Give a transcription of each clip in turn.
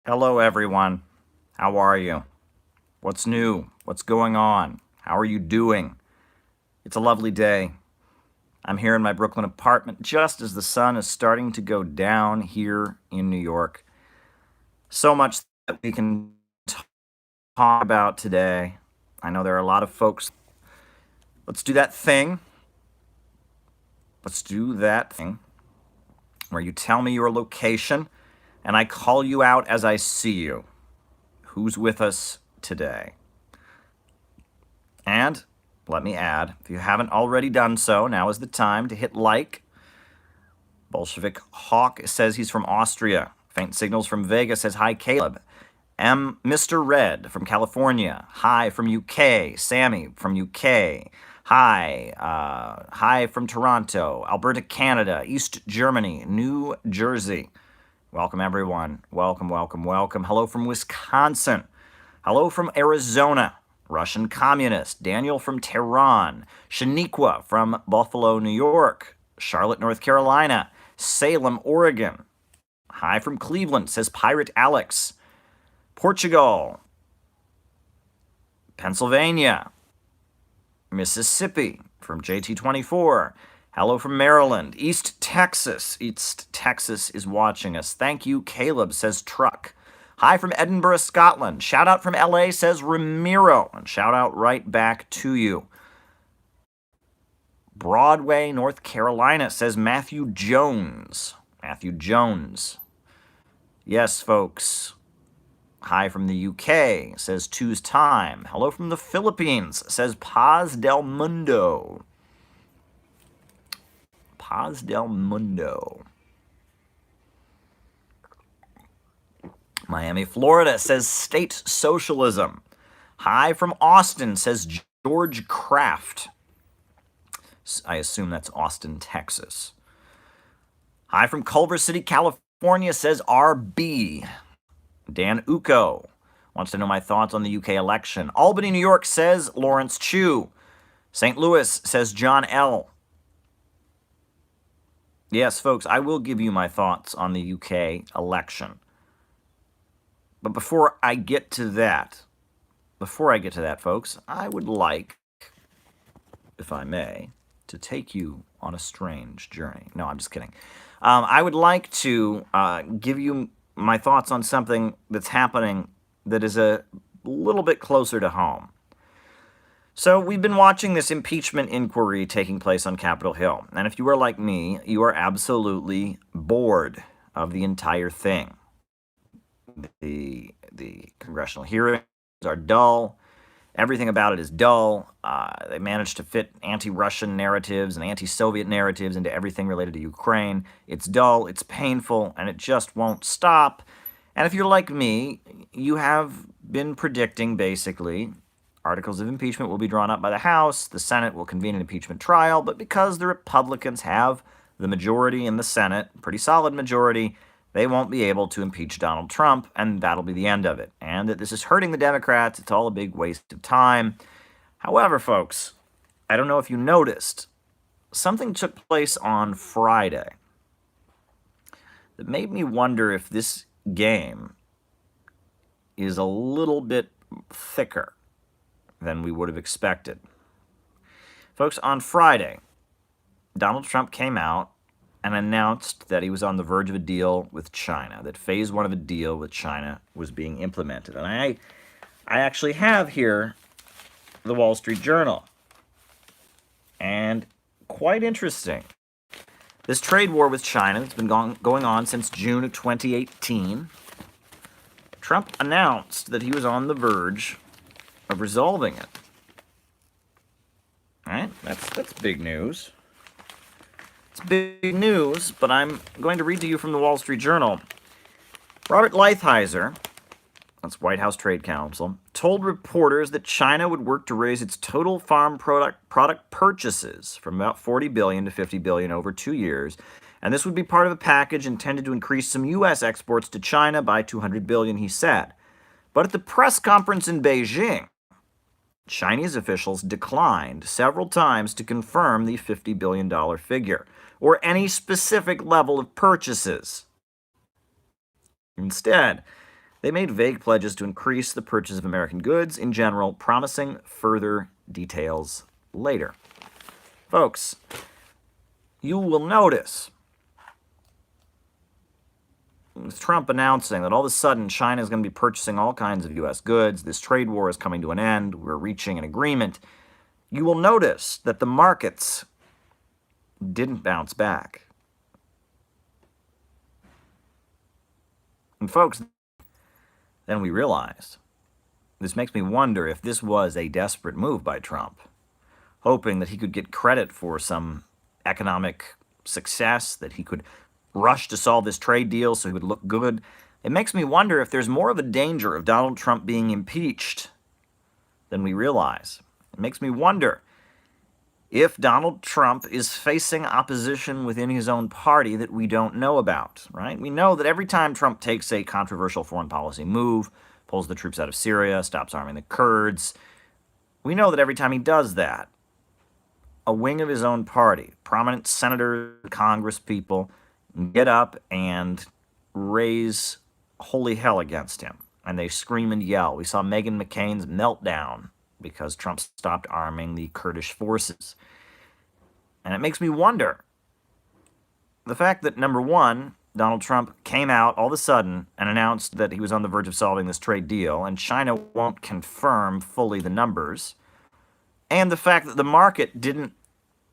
Hello, everyone. How are you? What's new? What's going on? How are you doing? It's a lovely day. I'm here in my Brooklyn apartment just as the sun is starting to go down here in New York. So much that we can talk about today. I know there are a lot of folks. Let's do that thing. Let's do that thing where you tell me your location and I call you out as I see you. Who's with us today? And let me add, if you haven't already done so, now is the time to hit like. Bolshevik Hawk says he's from Austria. Faint Signals from Vegas says, hi, Caleb. Mr. Red from California. Hi from UK. Sammy from UK. Hi from Toronto. Alberta, Canada. East Germany. New Jersey. Welcome, everyone. Welcome, welcome, welcome. Hello from Wisconsin. Hello from Arizona. Russian Communist. Daniel from Tehran. Shaniqua from Buffalo, New York. Charlotte, North Carolina. Salem, Oregon. Hi from Cleveland, says Pirate Alex. Portugal. Pennsylvania. Mississippi from JT24. Hello from Maryland. East Texas. East Texas is watching us. Thank you, Caleb, says Truck. Hi from Edinburgh, Scotland. Shout out from LA, says Ramiro. And shout out right back to you. Broadway, North Carolina, says Matthew Jones. Matthew Jones. Yes, folks. Hi from the UK, says Two's Time. Hello from the Philippines, says Paz del Mundo. Paz del Mundo. Miami, Florida, says State Socialism. Hi from Austin, says George Kraft. I assume that's Austin, Texas. Hi from Culver City, California, says RB. Dan Uko wants to know my thoughts on the UK election. Albany, New York, says Lawrence Chu. St. Louis, says John L. Yes, folks, I will give you my thoughts on the UK election. But before I get to that, folks, I would like, if I may, to take you on a strange journey. No, I'm just kidding. I would like to give you my thoughts on something that's happening that is a little bit closer to home. So we've been watching this impeachment inquiry taking place on Capitol Hill. And if you are like me, you are absolutely bored of the entire thing. The congressional hearings are dull. Everything about it is dull. They managed to fit anti-Russian narratives and anti-Soviet narratives into everything related to Ukraine. It's dull, it's painful, and it just won't stop. And if you're like me, you have been predicting, basically, articles of impeachment will be drawn up by the House, the Senate will convene an impeachment trial, but because the Republicans have the majority in the Senate, pretty solid majority, they won't be able to impeach Donald Trump, and that'll be the end of it. And that this is hurting the Democrats, it's all a big waste of time. However, folks, I don't know if you noticed, something took place on Friday that made me wonder if this game is a little bit thicker than we would have expected. Folks, on Friday, Donald Trump came out and announced that he was on the verge of a deal with China, that phase one of a deal with China was being implemented. And I actually have here the Wall Street Journal. And quite interesting. This trade war with China that's been going on since June of 2018, Trump announced that he was on the verge of resolving it. All right, that's big news. Big news, but I'm going to read to you from the Wall Street Journal. Robert Lighthizer, that's White House Trade Counsel, told reporters that China would work to raise its total farm product purchases from about $40 billion to $50 billion over 2 years, and this would be part of a package intended to increase some U.S. exports to China by $200 billion, he said. But at the press conference in Beijing, Chinese officials declined several times to confirm the $50 billion figure or any specific level of purchases. Instead, They made vague pledges to increase the purchase of American goods in general, promising further details later. Folks, you will notice with Trump announcing that all of a sudden China is going to be purchasing all kinds of U.S. goods, this trade war is coming to an end, we're reaching an agreement, you will notice that the markets didn't bounce back. And folks, then we realized, this makes me wonder if this was a desperate move by Trump, hoping that he could get credit for some economic success, that he could rush to solve this trade deal so he would look good. It makes me wonder if there's more of a danger of Donald Trump being impeached than we realize. It makes me wonder if Donald Trump is facing opposition within his own party that we don't know about, right? We know that every time Trump takes a controversial foreign policy move, pulls the troops out of Syria, stops arming the Kurds, we know that every time he does that, a wing of his own party, prominent senators, Congress people, get up and raise holy hell against him. And they scream and yell. We saw Meghan McCain's meltdown because Trump stopped arming the Kurdish forces. And it makes me wonder, the fact that, number one, Donald Trump came out all of a sudden and announced that he was on the verge of solving this trade deal, and China won't confirm fully the numbers, and the fact that the market didn't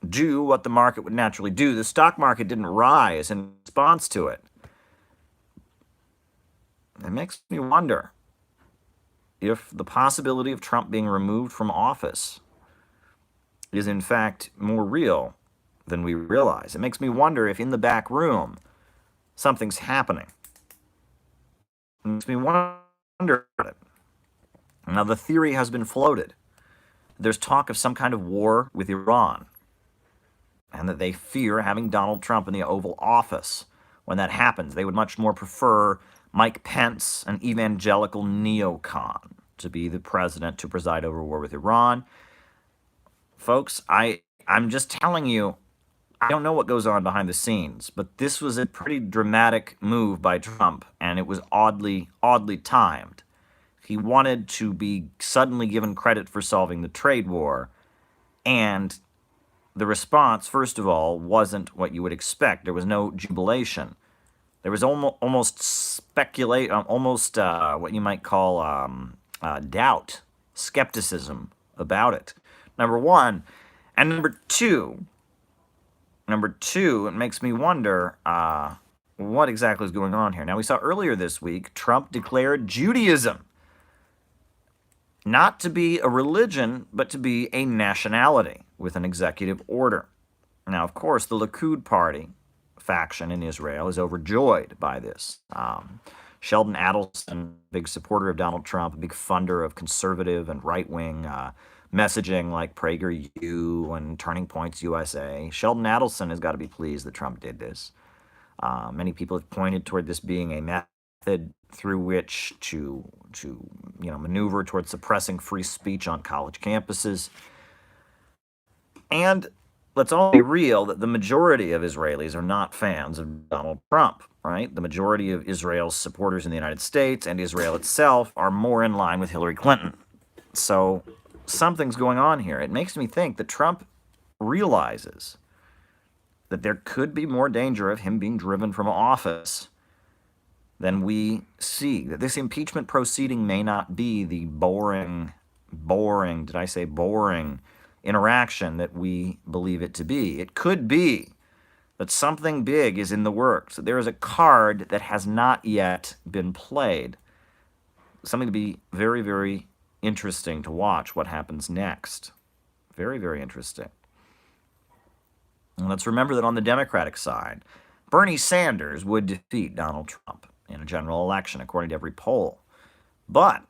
do what the market would naturally do. The stock market didn't rise in response to it. It makes me wonder if the possibility of Trump being removed from office is in fact more real than we realize. It makes me wonder if in the back room something's happening. It makes me wonder about it. Now, the theory has been floated. There's talk of some kind of war with Iran, and that they fear having Donald Trump in the Oval Office. When that happens, they would much more prefer Mike Pence, an evangelical neocon, to be the president to preside over war with Iran. Folks, I'm just telling you, I don't know what goes on behind the scenes, but this was a pretty dramatic move by Trump, and it was oddly timed. He wanted to be suddenly given credit for solving the trade war, and the response, first of all, wasn't what you would expect. There was no jubilation. There was almost what you might call doubt, skepticism about it. Number one. And number two, it makes me wonder what exactly is going on here. Now, we saw earlier this week, Trump declared Judaism not to be a religion, but to be a nationality with an executive order. Now, of course, the Likud party faction in Israel is overjoyed by this. Sheldon Adelson, big supporter of Donald Trump, a big funder of conservative and right-wing messaging like PragerU and Turning Points USA. Sheldon Adelson has got to be pleased that Trump did this. Many people have pointed toward this being a method through which to maneuver towards suppressing free speech on college campuses. And let's all be real that the majority of Israelis are not fans of Donald Trump, right? The majority of Israel's supporters in the United States and Israel itself are more in line with Hillary Clinton. So something's going on here. It makes me think that Trump realizes that there could be more danger of him being driven from office than we see. That this impeachment proceeding may not be the boring interaction that we believe it to be. It could be that something big is in the works, that there is a card that has not yet been played. Something to be very, very interesting to watch what happens next. Very, very interesting. And let's remember that on the Democratic side, Bernie Sanders would defeat Donald Trump in a general election, according to every poll. But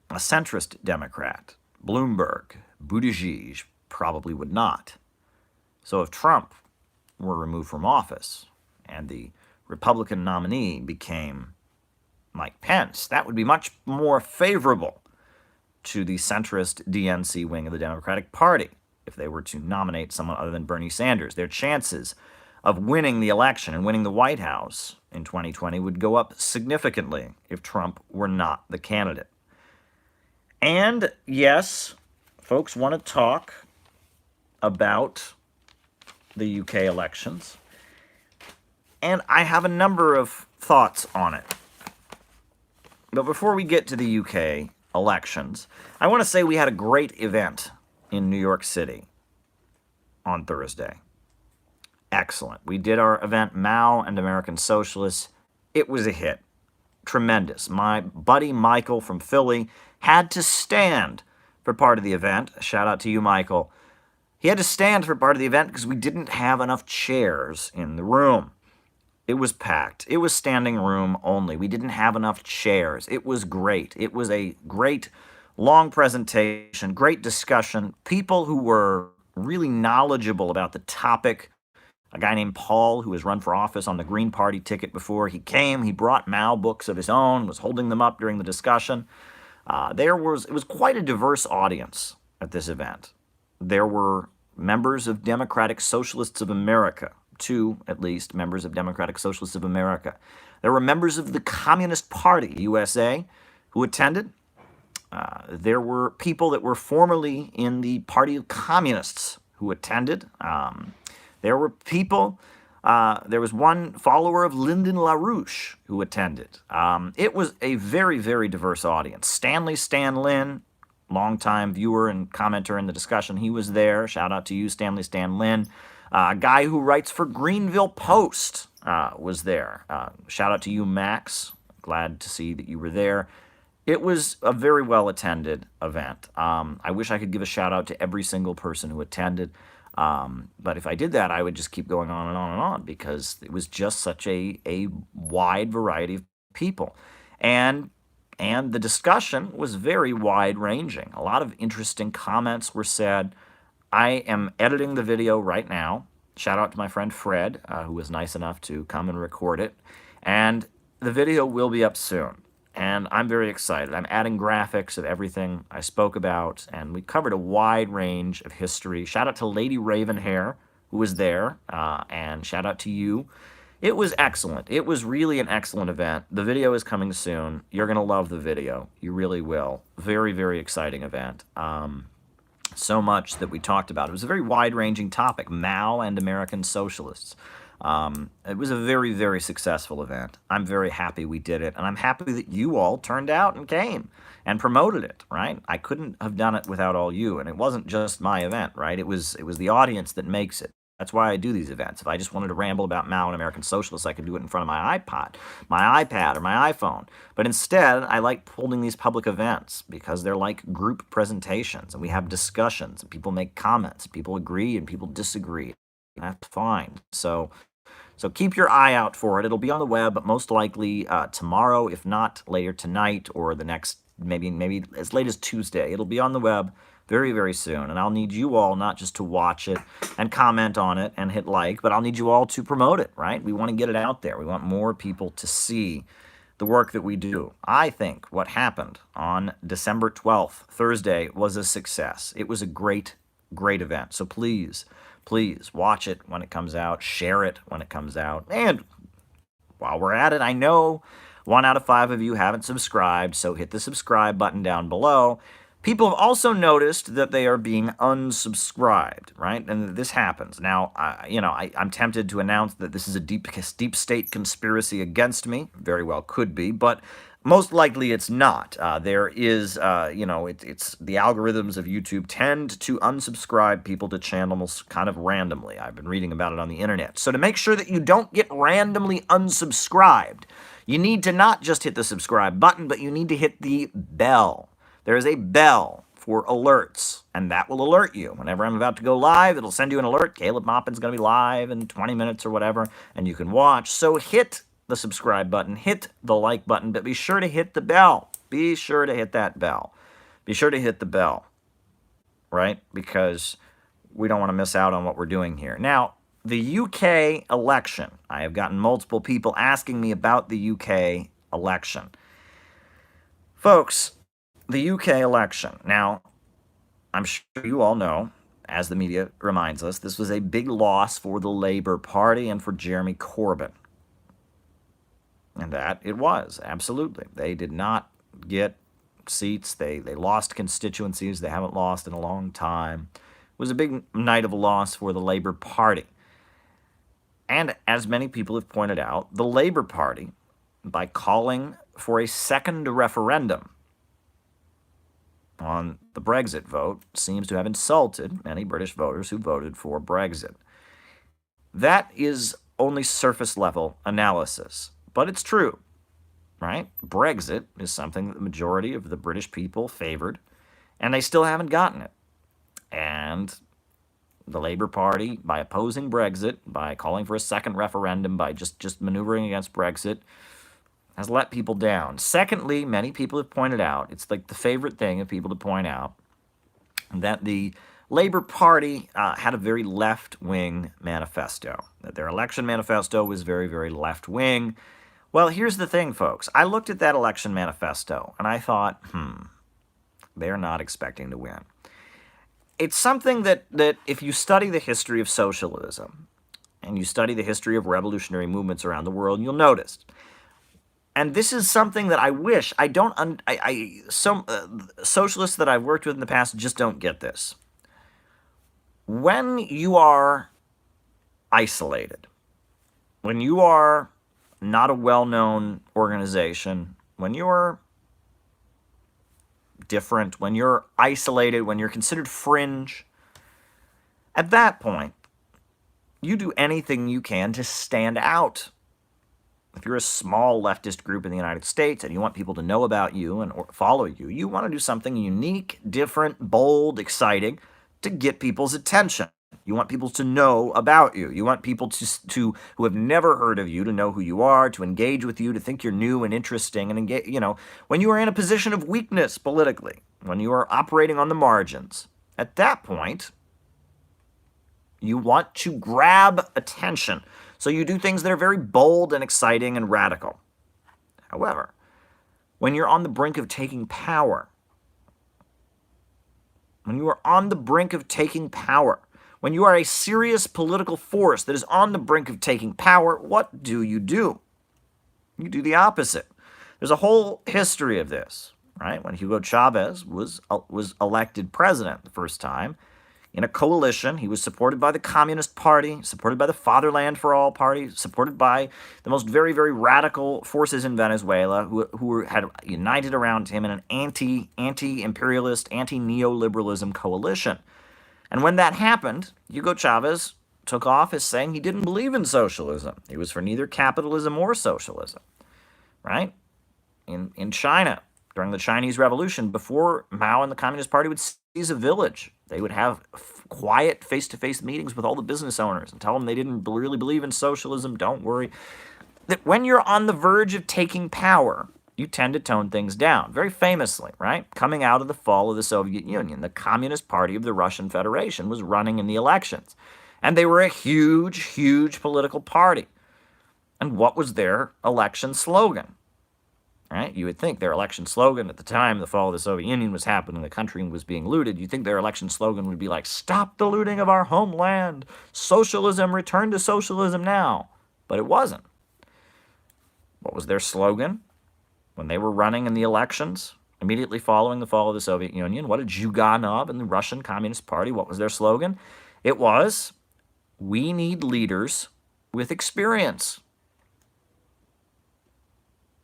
a centrist Democrat, Bloomberg, Buttigieg, probably would not. So if Trump were removed from office and the Republican nominee became Mike Pence, that would be much more favorable to the centrist DNC wing of the Democratic Party if they were to nominate someone other than Bernie Sanders. Their chances of winning the election and winning the White House in 2020 would go up significantly if Trump were not the candidate. And yes, folks want to talk about the UK elections. And I have a number of thoughts on it. But before we get to the UK elections, I want to say we had a great event in New York City on Thursday. Excellent. We did our event, Mao and American Socialists. It was a hit. Tremendous. My buddy Michael from Philly had to stand for part of the event. Shout out to you, Michael. He had to stand for part of the event because we didn't have enough chairs in the room. It was packed. It was standing room only. We didn't have enough chairs. It was great. It was a great long presentation, great discussion. People who were really knowledgeable about the topic. A guy named Paul, who has run for office on the Green Party ticket before, he came. He brought Mao books of his own, was holding them up during the discussion. It was quite a diverse audience at this event. There were members of Democratic Socialists of America, 2 at least members of Democratic Socialists of America. There were members of the Communist Party, USA, who attended. There were people that were formerly in the Party of Communists who attended. There were people, there was one follower of Lyndon LaRouche who attended. It was a very, very diverse audience. Stan Lin, longtime viewer and commenter in the discussion, he was there. Shout out to you, Stan Lin. A guy who writes for Greenville Post was there. Shout out to you, Max. Glad to see that you were there. It was a very well-attended event. I wish I could give a shout-out to every single person who attended. But if I did that, I would just keep going on and on and on because it was just such a wide variety of people. And the discussion was very wide-ranging. A lot of interesting comments were said. I am editing the video right now. Shout out to my friend Fred, who was nice enough to come and record it. And the video will be up soon. And I'm very excited. I'm adding graphics of everything I spoke about, and we covered a wide range of history. Shout out to Lady Ravenhair, who was there, and shout out to you. It was excellent. It was really an excellent event. The video is coming soon. You're going to love the video. You really will. Very, very exciting event. So much that we talked about. It was a very wide-ranging topic, Mao and American Socialists. It was a very, very successful event. I'm very happy we did it, and I'm happy that you all turned out and came and promoted it, right? I couldn't have done it without all you, and it wasn't just my event, right? It was the audience that makes it. That's why I do these events. If I just wanted to ramble about Mao and American Socialists, I could do it in front of my iPad, or my iPhone. But instead, I like holding these public events because they're like group presentations, and we have discussions, and people make comments, people agree, and people disagree. That's fine. So keep your eye out for it. It'll be on the web, most likely tomorrow, if not later tonight, or the next, maybe as late as Tuesday. It'll be on the web very, very soon. And I'll need you all not just to watch it and comment on it and hit like, but I'll need you all to promote it, right? We want to get it out there. We want more people to see the work that we do. I think what happened on December 12th, Thursday, was a success. It was a great, great event. So please watch it when it comes out. Share it when it comes out. And while we're at it, I know 1 out of 5 of you haven't subscribed, so hit the subscribe button down below. People have also noticed that they are being unsubscribed, right? And this happens. Now, I'm tempted to announce that this is a deep state conspiracy against me. Very well could be, but most likely it's not. There is, it's the algorithms of YouTube tend to unsubscribe people to channels kind of randomly. I've been reading about it on the internet. So to make sure that you don't get randomly unsubscribed, you need to not just hit the subscribe button, but you need to hit the bell. There is a bell for alerts, and that will alert you. Whenever I'm about to go live, it'll send you an alert. Caleb Maupin's going to be live in 20 minutes or whatever, and you can watch. So hit the subscribe button, hit the like button, but be sure to hit the bell. Be sure to hit that bell. Be sure to hit the bell, right? Because we don't want to miss out on what we're doing here. Now, the UK election. I have gotten multiple people asking me about the UK election. Folks, the UK election. Now, I'm sure you all know, as the media reminds us, this was a big loss for the Labour Party and for Jeremy Corbyn. And that it was, absolutely. They did not get seats. They lost constituencies they haven't lost in a long time. It was a big night of loss for the Labour Party. And as many people have pointed out, the Labour Party, by calling for a second referendum on the Brexit vote, seems to have insulted many British voters who voted for Brexit. That is only surface level analysis, but it's true, right? Brexit is something that the majority of the British people favored, and they still haven't gotten it. And the Labour Party, by opposing Brexit, by calling for a second referendum, by just maneuvering against Brexit, has let people down. Secondly, many people have pointed out, it's like the favorite thing of people to point out, that the Labour Party had a very left-wing manifesto, that their election manifesto was very, very left-wing. Well, here's the thing, folks. I looked at that election manifesto, and I thought, they're not expecting to win. It's something that if you study the history of socialism, and you study the history of revolutionary movements around the world, you'll notice. And this is something that I wish, some socialists that I've worked with in the past just don't get this. When you are isolated, when you are not a well-known organization, when you're different, when you're isolated, when you're considered fringe, at that point, you do anything you can to stand out. If you're a small leftist group in the United States and you want people to know about you and follow you, you want to do something unique, different, bold, exciting to get people's attention. You want people to know about you. You want people to who have never heard of you to know who you are, to engage with you, to think you're new and interesting, and engage. When you are in a position of weakness politically, when you are operating on the margins, at that point, you want to grab attention. So you do things that are very bold and exciting and radical. However, when you're on the brink of taking power, when you are on the brink of taking power, when you are a serious political force that is on the brink of taking power, what do? You do the opposite. There's a whole history of this, right? When Hugo Chavez was elected president the first time, in a coalition, he was supported by the Communist Party, supported by the Fatherland for All Party, supported by the most very, very radical forces in Venezuela who had united around him in an anti-imperialist, anti-neoliberalism coalition. And when that happened, Hugo Chavez took office saying he didn't believe in socialism. He was for neither capitalism or socialism, right? In China, during the Chinese Revolution, before Mao and the Communist Party would seize a village, they would have quiet face-to-face meetings with all the business owners and tell them they didn't really believe in socialism. Don't worry. That when you're on the verge of taking power, you tend to tone things down. Very famously, right? Coming out of the fall of the Soviet Union, the Communist Party of the Russian Federation was running in the elections. And they were a huge, huge political party. And what was their election slogan? Right? You would think their election slogan at the time the fall of the Soviet Union was happening, the country was being looted, you'd think their election slogan would be like, "Stop the looting of our homeland! Socialism, return to socialism now!" But it wasn't. What was their slogan when they were running in the elections immediately following the fall of the Soviet Union? What did Zyuganov and the Russian Communist Party, what was their slogan? It was, "We need leaders with experience."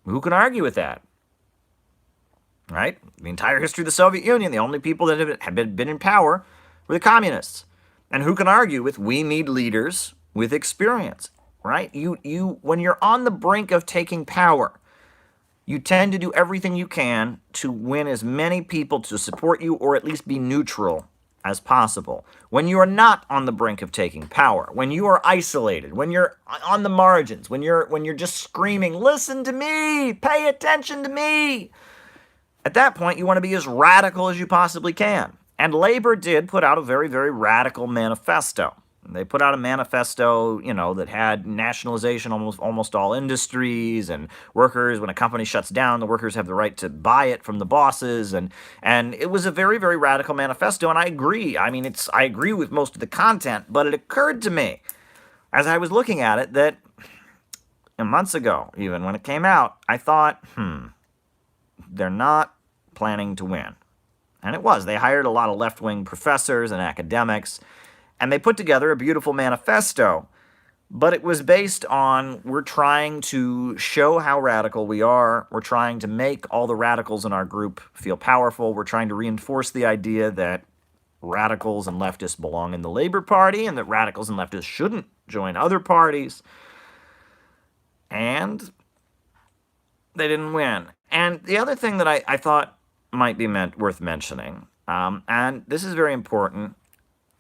Who can argue with that? Right? The entire history of the Soviet Union, the only people that had been in power were the communists. And who can argue with "we need leaders with experience"? Right? When you're on the brink of taking power, you tend to do everything you can to win as many people to support you or at least be neutral as possible. When you are not on the brink of taking power, when you are isolated, when you're on the margins, when you're just screaming, "Listen to me, pay attention to me," at that point you want to be as radical as you possibly can. And Labour did put out a very, very radical manifesto. They put out a manifesto, that had nationalization almost all industries, and workers, when a company shuts down, the workers have the right to buy it from the bosses, and it was a very, very radical manifesto, and I agree. I mean, I agree with most of the content, but it occurred to me as I was looking at it that months ago, even when it came out, I thought, they're not planning to win. And it was. They hired a lot of left-wing professors and academics, and they put together a beautiful manifesto. But it was based on, we're trying to show how radical we are. We're trying to make all the radicals in our group feel powerful. We're trying to reinforce the idea that radicals and leftists belong in the Labor Party and that radicals and leftists shouldn't join other parties. And they didn't win. And the other thing that I thought might be worth mentioning, and this is very important.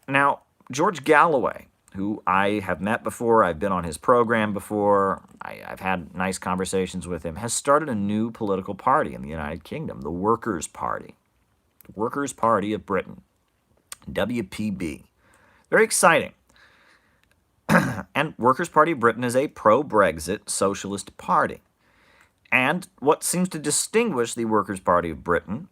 Now, George Galloway, who I have met before, I've been on his program before, I've had nice conversations with him, has started a new political party in the United Kingdom, the Workers' Party. The Workers' Party of Britain, WPB. Very exciting. And Workers' Party of Britain is a pro-Brexit socialist party. And what seems to distinguish the Workers' Party of Britain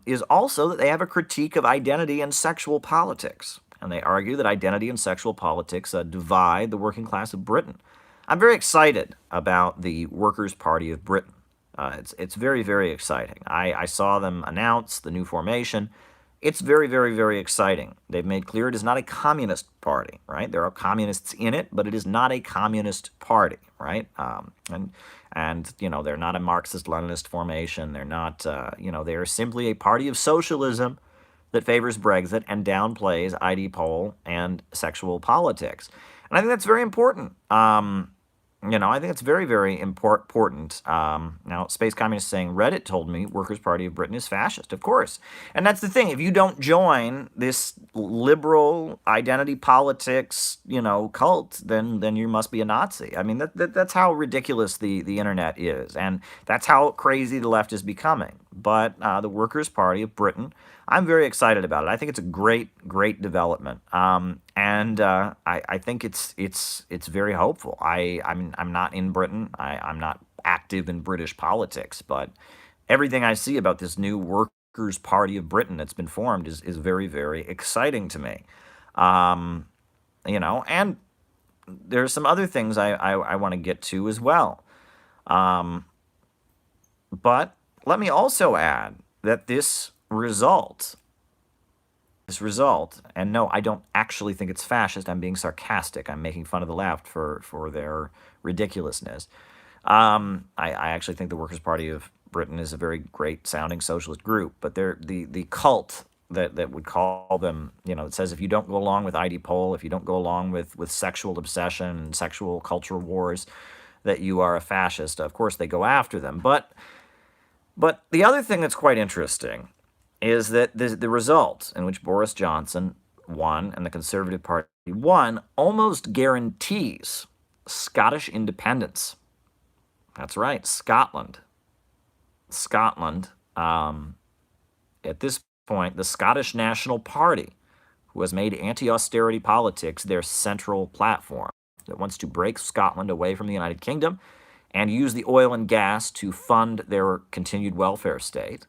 is also that they have a critique of identity and sexual politics. And they argue that identity and sexual politics divide the working class of Britain. I'm very excited about the Workers' Party of Britain. It's very, very exciting. I saw them announce the new formation. It's very, very, very exciting. They've made clear it is not a communist party, right? There are communists in it, but it is not a communist party, right? And they're not a Marxist-Leninist formation. They're not, they are simply a party of socialism that favors Brexit and downplays ID poll and sexual politics. And I think that's very important. I think it's very, very important. Now, Space Communist saying, Reddit told me Workers' Party of Britain is fascist. Of course. And that's the thing. If you don't join this liberal identity politics, cult, then you must be a Nazi. I mean, that's how ridiculous the internet is. And that's how crazy the left is becoming. But the Workers' Party of Britain, I'm very excited about it. I think it's a great, great development. And I think it's very hopeful. I'm not in Britain. I'm not active in British politics, but everything I see about this new Workers' Party of Britain that's been formed is very, very exciting to me. And there's some other things I want to get to as well. But let me also add that this result, and no, I don't actually think it's fascist. I'm being sarcastic. I'm making fun of the left for their ridiculousness. I actually think the Workers' Party of Britain is a very great sounding socialist group, but they're the cult that would call them, it says if you don't go along with ID poll, if you don't go along with sexual obsession and sexual culture wars, that you are a fascist. Of course, they go after them. But the other thing that's quite interesting is that the result in which Boris Johnson won and the Conservative Party won almost guarantees Scottish independence. That's right, Scotland. At this point, the Scottish National Party, who has made anti-austerity politics their central platform, that wants to break Scotland away from the United Kingdom and use the oil and gas to fund their continued welfare state.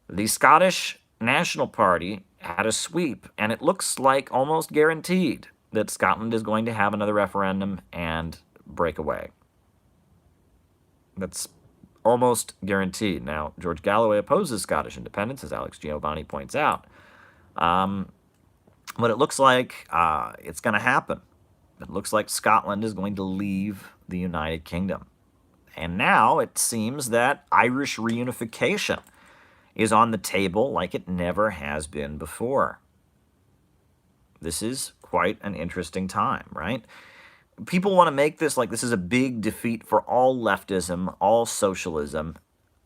The Scottish National Party had a sweep, and it looks like almost guaranteed that Scotland is going to have another referendum and break away. That's almost guaranteed. Now, George Galloway opposes Scottish independence, as Alex Giovanni points out. But it looks like it's going to happen. It looks like Scotland is going to leave the United Kingdom. And now it seems that Irish reunification is on the table like it never has been before. This is quite an interesting time, right? People want to make this like this is a big defeat for all leftism, all socialism.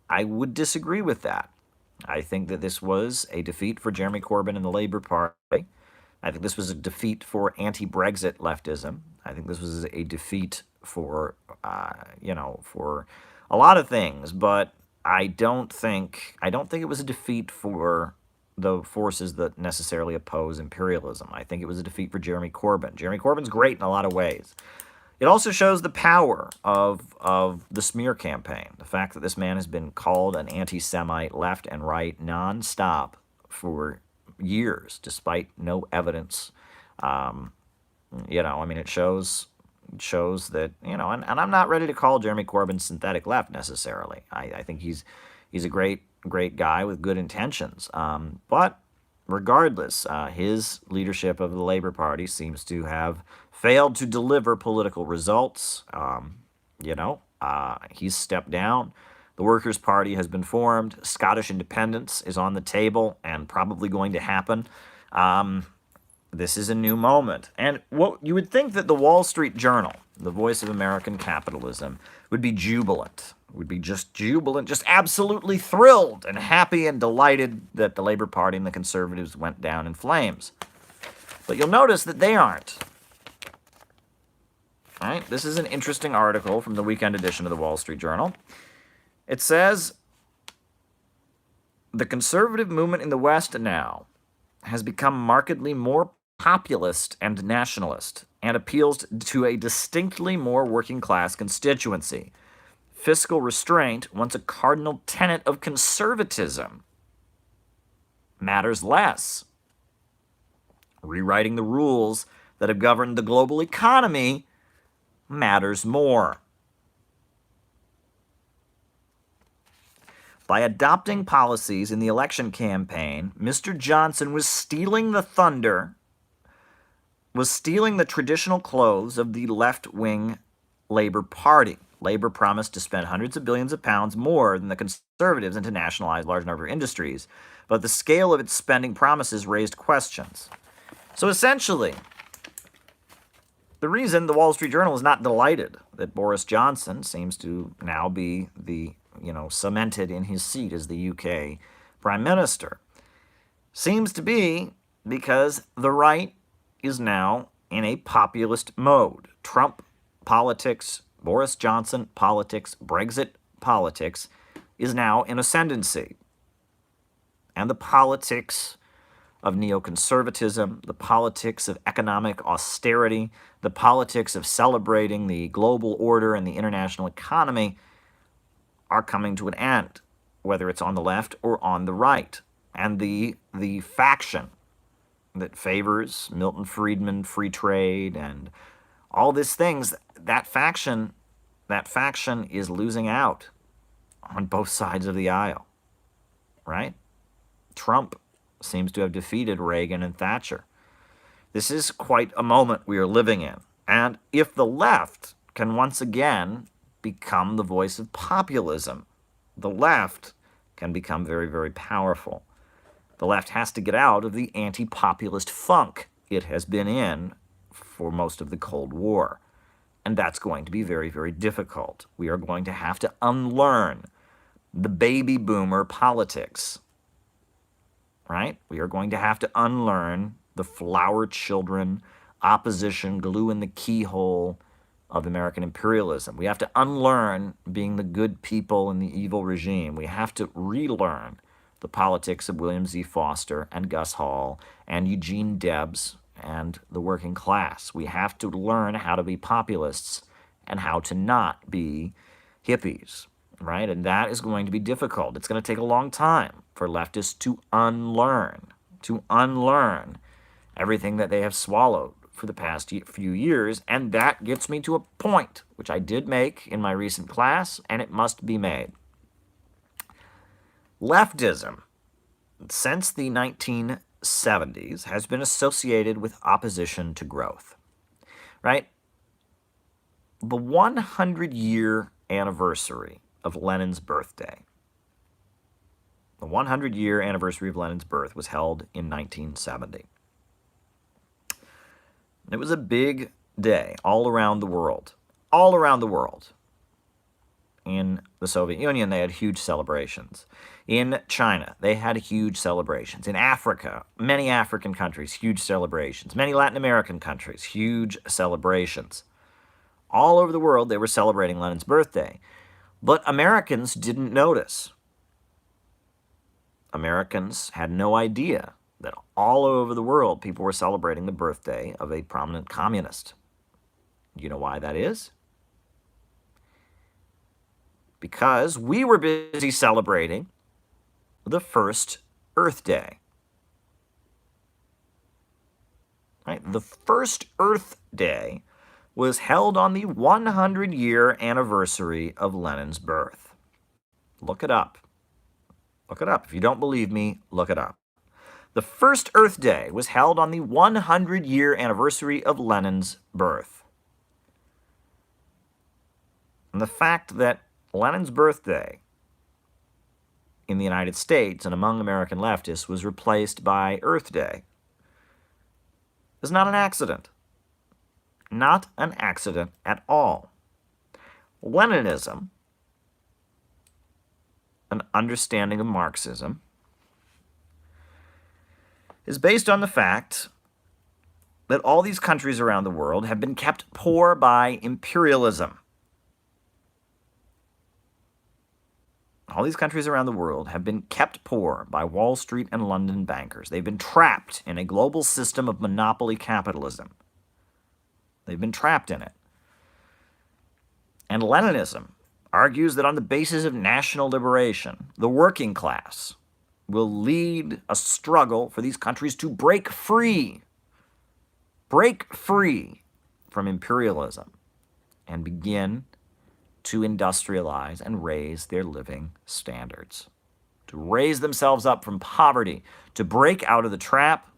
I would disagree with that. I think that this was a defeat for Jeremy Corbyn and the Labour Party. I think this was a defeat for anti-Brexit leftism. I think this was a defeat for, for a lot of things. But I don't think it was a defeat for the forces that necessarily oppose imperialism. I think it was a defeat for Jeremy Corbyn. Jeremy Corbyn's great in a lot of ways. It also shows the power of the smear campaign. The fact that this man has been called an anti-Semite left and right nonstop for years, despite no evidence. I mean, it shows that, and I'm not ready to call Jeremy Corbyn synthetic left necessarily. I think he's a great guy with good intentions. But regardless, his leadership of the Labour Party seems to have failed to deliver political results. He's stepped down. The Workers' Party has been formed. Scottish independence is on the table and probably going to happen. This is a new moment. And what you would think that the Wall Street Journal, the voice of American capitalism, would be jubilant, would be just jubilant, just absolutely thrilled and happy and delighted that the Labour Party and the Conservatives went down in flames. But you'll notice that they aren't. All right, this is an interesting article from the weekend edition of the Wall Street Journal. It says, the conservative movement in the West now has become markedly more populist and nationalist and appeals to a distinctly more working-class constituency. Fiscal restraint, once a cardinal tenet of conservatism, matters less. Rewriting the rules that have governed the global economy matters more. By adopting policies in the election campaign, Mr. Johnson was stealing the thunder, was stealing the traditional clothes of the left-wing Labour Party. Labour promised to spend hundreds of billions of pounds more than the Conservatives and to nationalize large number of industries, but the scale of its spending promises raised questions. So essentially, the reason the Wall Street Journal is not delighted that Boris Johnson seems to now be cemented in his seat as the UK Prime Minister seems to be because the right is now in a populist mode. Trump politics, Boris Johnson politics, Brexit politics is now in ascendancy. And the politics of neoconservatism, the politics of economic austerity, the politics of celebrating the global order and the international economy are coming to an end, whether it's on the left or on the right. And the faction that favors Milton Friedman, free trade, and all these things, that faction is losing out on both sides of the aisle, right? Trump seems to have defeated Reagan and Thatcher. This is quite a moment we are living in. And if the left can once again become the voice of populism, the left can become very, very powerful. The left has to get out of the anti-populist funk it has been in for most of the Cold War. And that's going to be very, very difficult. We are going to have to unlearn the baby boomer politics, right? We are going to have to unlearn the flower children, opposition, glue in the keyhole of American imperialism. We have to unlearn being the good people in the evil regime. We have to relearn the politics of William Z. Foster and Gus Hall and Eugene Debs and the working class. We have to learn how to be populists and how to not be hippies, right? And that is going to be difficult. It's going to take a long time for leftists to unlearn everything that they have swallowed for the past few years. And that gets me to a point, which I did make in my recent class, and it must be made. Leftism, since the 1970s, has been associated with opposition to growth, right? The 100-year anniversary of Lenin's birthday, the 100-year anniversary of Lenin's birth was held in 1970. It was a big day all around the world. All around the world. In the Soviet Union, they had huge celebrations. In China, they had huge celebrations. In Africa, many African countries, huge celebrations. Many Latin American countries, huge celebrations. All over the world, they were celebrating Lenin's birthday. But Americans didn't notice. Americans had no idea that all over the world people were celebrating the birthday of a prominent communist. You know why that is? Because we were busy celebrating the first Earth Day. Right? The first Earth Day was held on the 100-year anniversary of Lenin's birth. Look it up. Look it up. If you don't believe me, look it up. The first Earth Day was held on the 100-year anniversary of Lenin's birth. And the fact that Lenin's birthday in the United States and among American leftists was replaced by Earth Day is not an accident. Not an accident at all. Leninism, an understanding of Marxism, is based on the fact that all these countries around the world have been kept poor by imperialism. All these countries around the world have been kept poor by Wall Street and London bankers. They've been trapped in a global system of monopoly capitalism. They've been trapped in it. And Leninism argues that on the basis of national liberation, the working class will lead a struggle for these countries to break free from imperialism and begin to industrialize and raise their living standards, to raise themselves up from poverty, to break out of the trap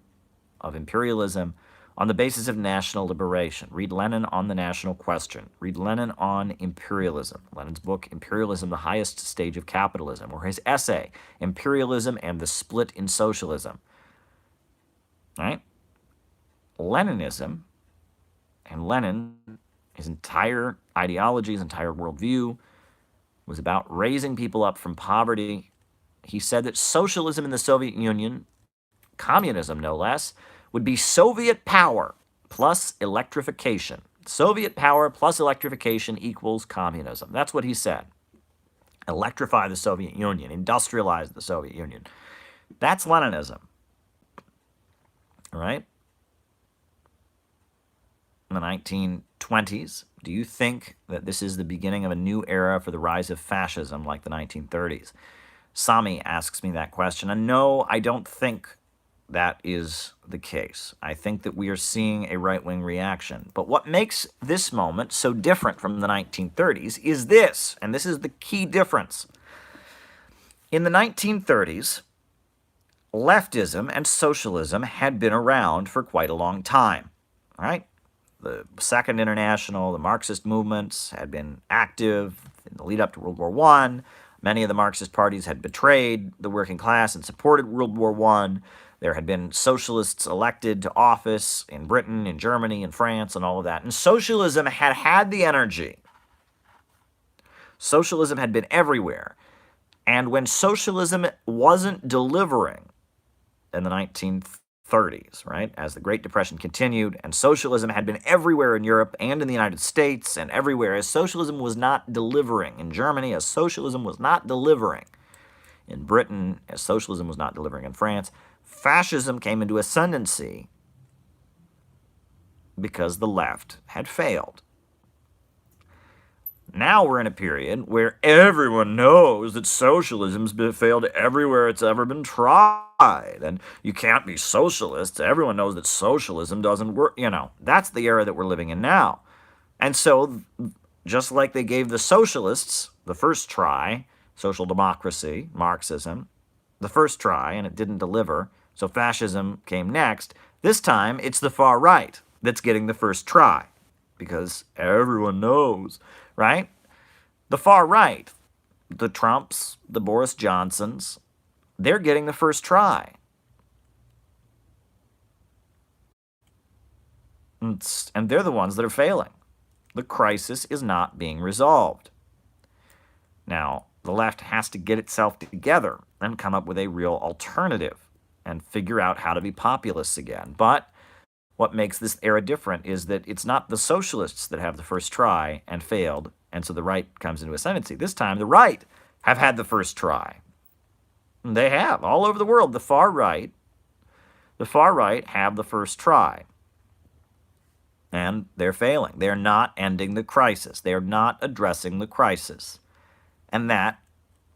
of imperialism on the basis of national liberation. Read Lenin on the national question. Read Lenin on imperialism. Lenin's book, Imperialism, the Highest Stage of Capitalism, or his essay, Imperialism and the Split in Socialism. Right? Leninism and Lenin, his entire ideology, his entire worldview was about raising people up from poverty. He said that socialism in the Soviet Union, communism no less, would be Soviet power plus electrification. Soviet power plus electrification equals communism. That's what he said. Electrify the Soviet Union, industrialize the Soviet Union. That's Leninism. All right? In the 1920s, do you think that this is the beginning of a new era for the rise of fascism like the 1930s? Sami asks me that question. And no, I don't think that is the case. I think that we are seeing a right-wing reaction. But what makes this moment so different from the 1930s is this, and this is the key difference. In the 1930s, leftism and socialism had been around for quite a long time, all right? The Second International, the Marxist movements had been active in the lead up to World War I. Many of the Marxist parties had betrayed the working class and supported World War I. There had been socialists elected to office in Britain, in Germany, in France, and all of that. And socialism had had the energy. Socialism had been everywhere. And when socialism wasn't delivering in the 1930s, right, as the Great Depression continued, and socialism had been everywhere in Europe and in the United States and everywhere, as socialism was not delivering in Germany, as socialism was not delivering in Britain, as socialism was not delivering in France, fascism came into ascendancy because the left had failed. Now we're in a period where everyone knows that socialism's failed everywhere it's ever been tried, and you can't be socialists. Everyone knows that socialism doesn't work. You know, that's the era that we're living in now. And so, just like they gave the socialists the first try, social democracy, Marxism, the first try, and it didn't deliver, so fascism came next, this time it's the far right that's getting the first try, because everyone knows, right? The far right, the Trumps, the Boris Johnsons, they're getting the first try. And they're the ones that are failing. The crisis is not being resolved. Now, the left has to get itself together and come up with a real alternative and figure out how to be populists again. But what makes this era different is that it's not the socialists that have the first try and failed, and so the right comes into ascendancy. This time, the right have had the first try. They have all over the world. The far right have the first try, and they're failing. They're not ending the crisis. They're not addressing the crisis. And that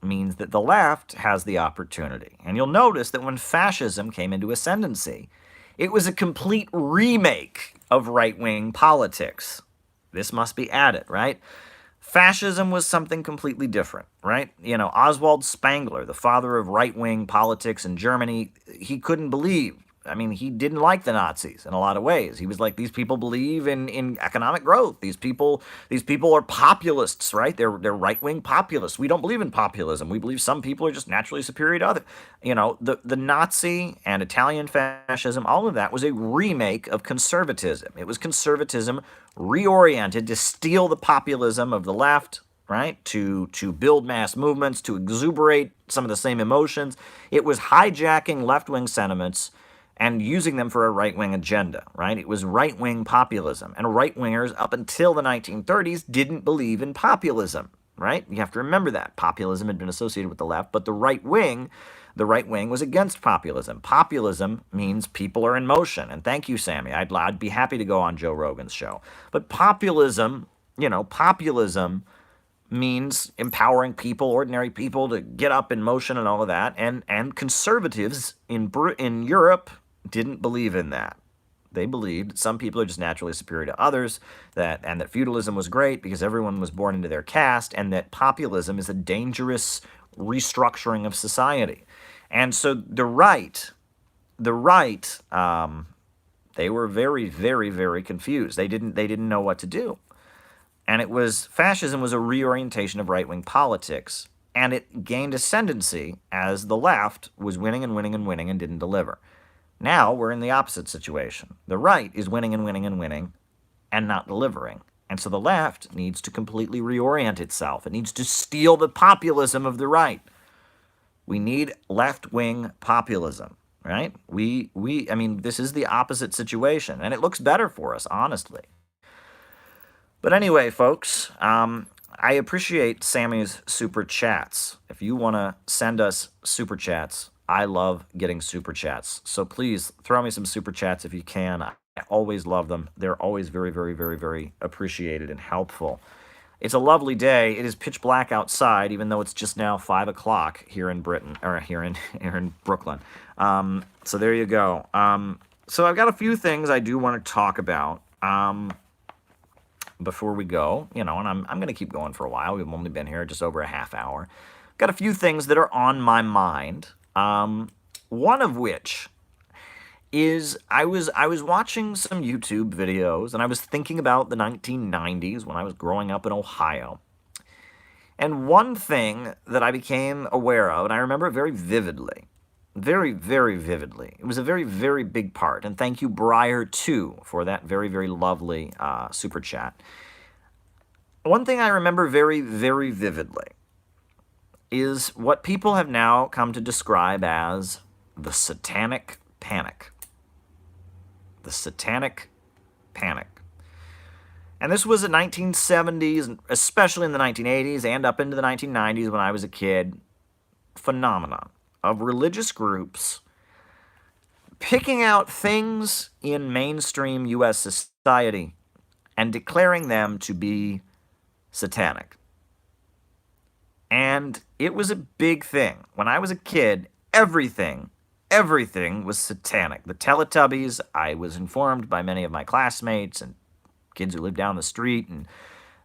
means that the left has the opportunity. And you'll notice that when fascism came into ascendancy, it was a complete remake of right-wing politics. This must be added, right? Fascism was something completely different, right? Oswald Spengler, the father of right-wing politics in Germany, he couldn't believe. I mean, he didn't like the Nazis in a lot of ways. He was like, these people believe in economic growth. These people are populists, right? They're right-wing populists. We don't believe in populism. We believe some people are just naturally superior to others. The Nazi and Italian fascism, all of that was a remake of conservatism. It was conservatism reoriented to steal the populism of the left, right? To build mass movements, to exuberate some of the same emotions. It was hijacking left-wing sentiments and using them for a right-wing agenda, right? It was right-wing populism. And right-wingers up until the 1930s didn't believe in populism, right? You have to remember that. Populism had been associated with the left, but the right wing was against populism. Populism means people are in motion. And thank you, Sammy. I'd be happy to go on Joe Rogan's show. But populism means empowering people, ordinary people, to get up in motion and all of that. And conservatives in Europe didn't believe in that. They believed some people are just naturally superior to others, and that feudalism was great because everyone was born into their caste, and that populism is a dangerous restructuring of society. And so the right, they were very, very, very confused. They didn't know what to do. And fascism was a reorientation of right-wing politics, and it gained ascendancy as the left was winning and winning and winning and didn't deliver. Now we're in the opposite situation. The right is winning and winning and winning and not delivering. And so the left needs to completely reorient itself. It needs to steal the populism of the right. We need left-wing populism, right? I mean, this is the opposite situation, and it looks better for us, honestly. But anyway, folks, I appreciate Sammy's super chats. If you want to send us super chats, I love getting super chats. So please throw me some super chats if you can. I always love them. They're always very, very, very, very appreciated and helpful. It's a lovely day. It is pitch black outside, even though it's just now 5 o'clock here in Britain, or here in Brooklyn. So there you go. So I've got a few things I do want to talk about before we go, and I'm going to keep going for a while. We've only been here just over a half hour. Got a few things that are on my mind. One of which is I was watching some YouTube videos, and I was thinking about the 1990s when I was growing up in Ohio. And one thing that I became aware of, and I remember it very vividly, very, very vividly. It was a very, very big part. And thank you, Briar, too, for that very, very lovely super chat. One thing I remember very, very vividly is what people have now come to describe as the satanic panic. The satanic panic. And this was the 1970s, especially in the 1980s and up into the 1990s when I was a kid, phenomenon of religious groups picking out things in mainstream U.S. society and declaring them to be satanic. And it was a big thing. When I was a kid, everything was satanic. The Teletubbies, I was informed by many of my classmates and kids who lived down the street, and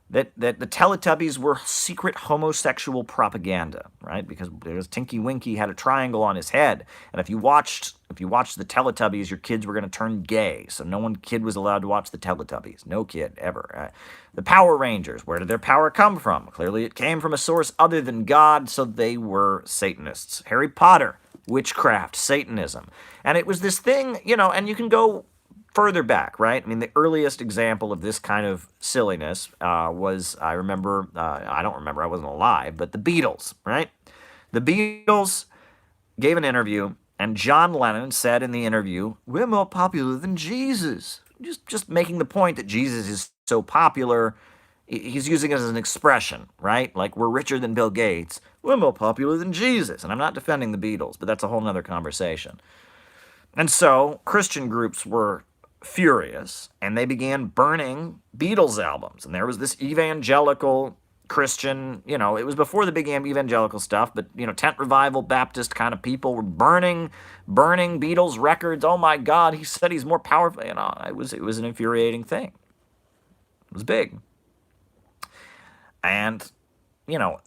that the Teletubbies were secret homosexual propaganda, right? Because Tinky Winky had a triangle on his head, and if you watched the Teletubbies, your kids were going to turn gay. So no kid was allowed to watch the Teletubbies. No kid ever. The Power Rangers, where did their power come from? Clearly, it came from a source other than God, so they were Satanists. Harry Potter, witchcraft, Satanism, and it was this thing, and you can go further back, right? I mean, the earliest example of this kind of silliness was, I don't remember, I wasn't alive, but the Beatles, right? The Beatles gave an interview, and John Lennon said in the interview, "We're more popular than Jesus." Just making the point that Jesus is so popular, he's using it as an expression, right? Like, we're richer than Bill Gates, We're more popular than Jesus. And I'm not defending the Beatles, but that's a whole nother conversation. And so Christian groups were furious and they began burning Beatles albums. And there was this evangelical Christian, it was before the big evangelical stuff, but tent revival Baptist kind of people were burning Beatles records. Oh my God, he said he's more powerful. It was an infuriating thing. It was big. And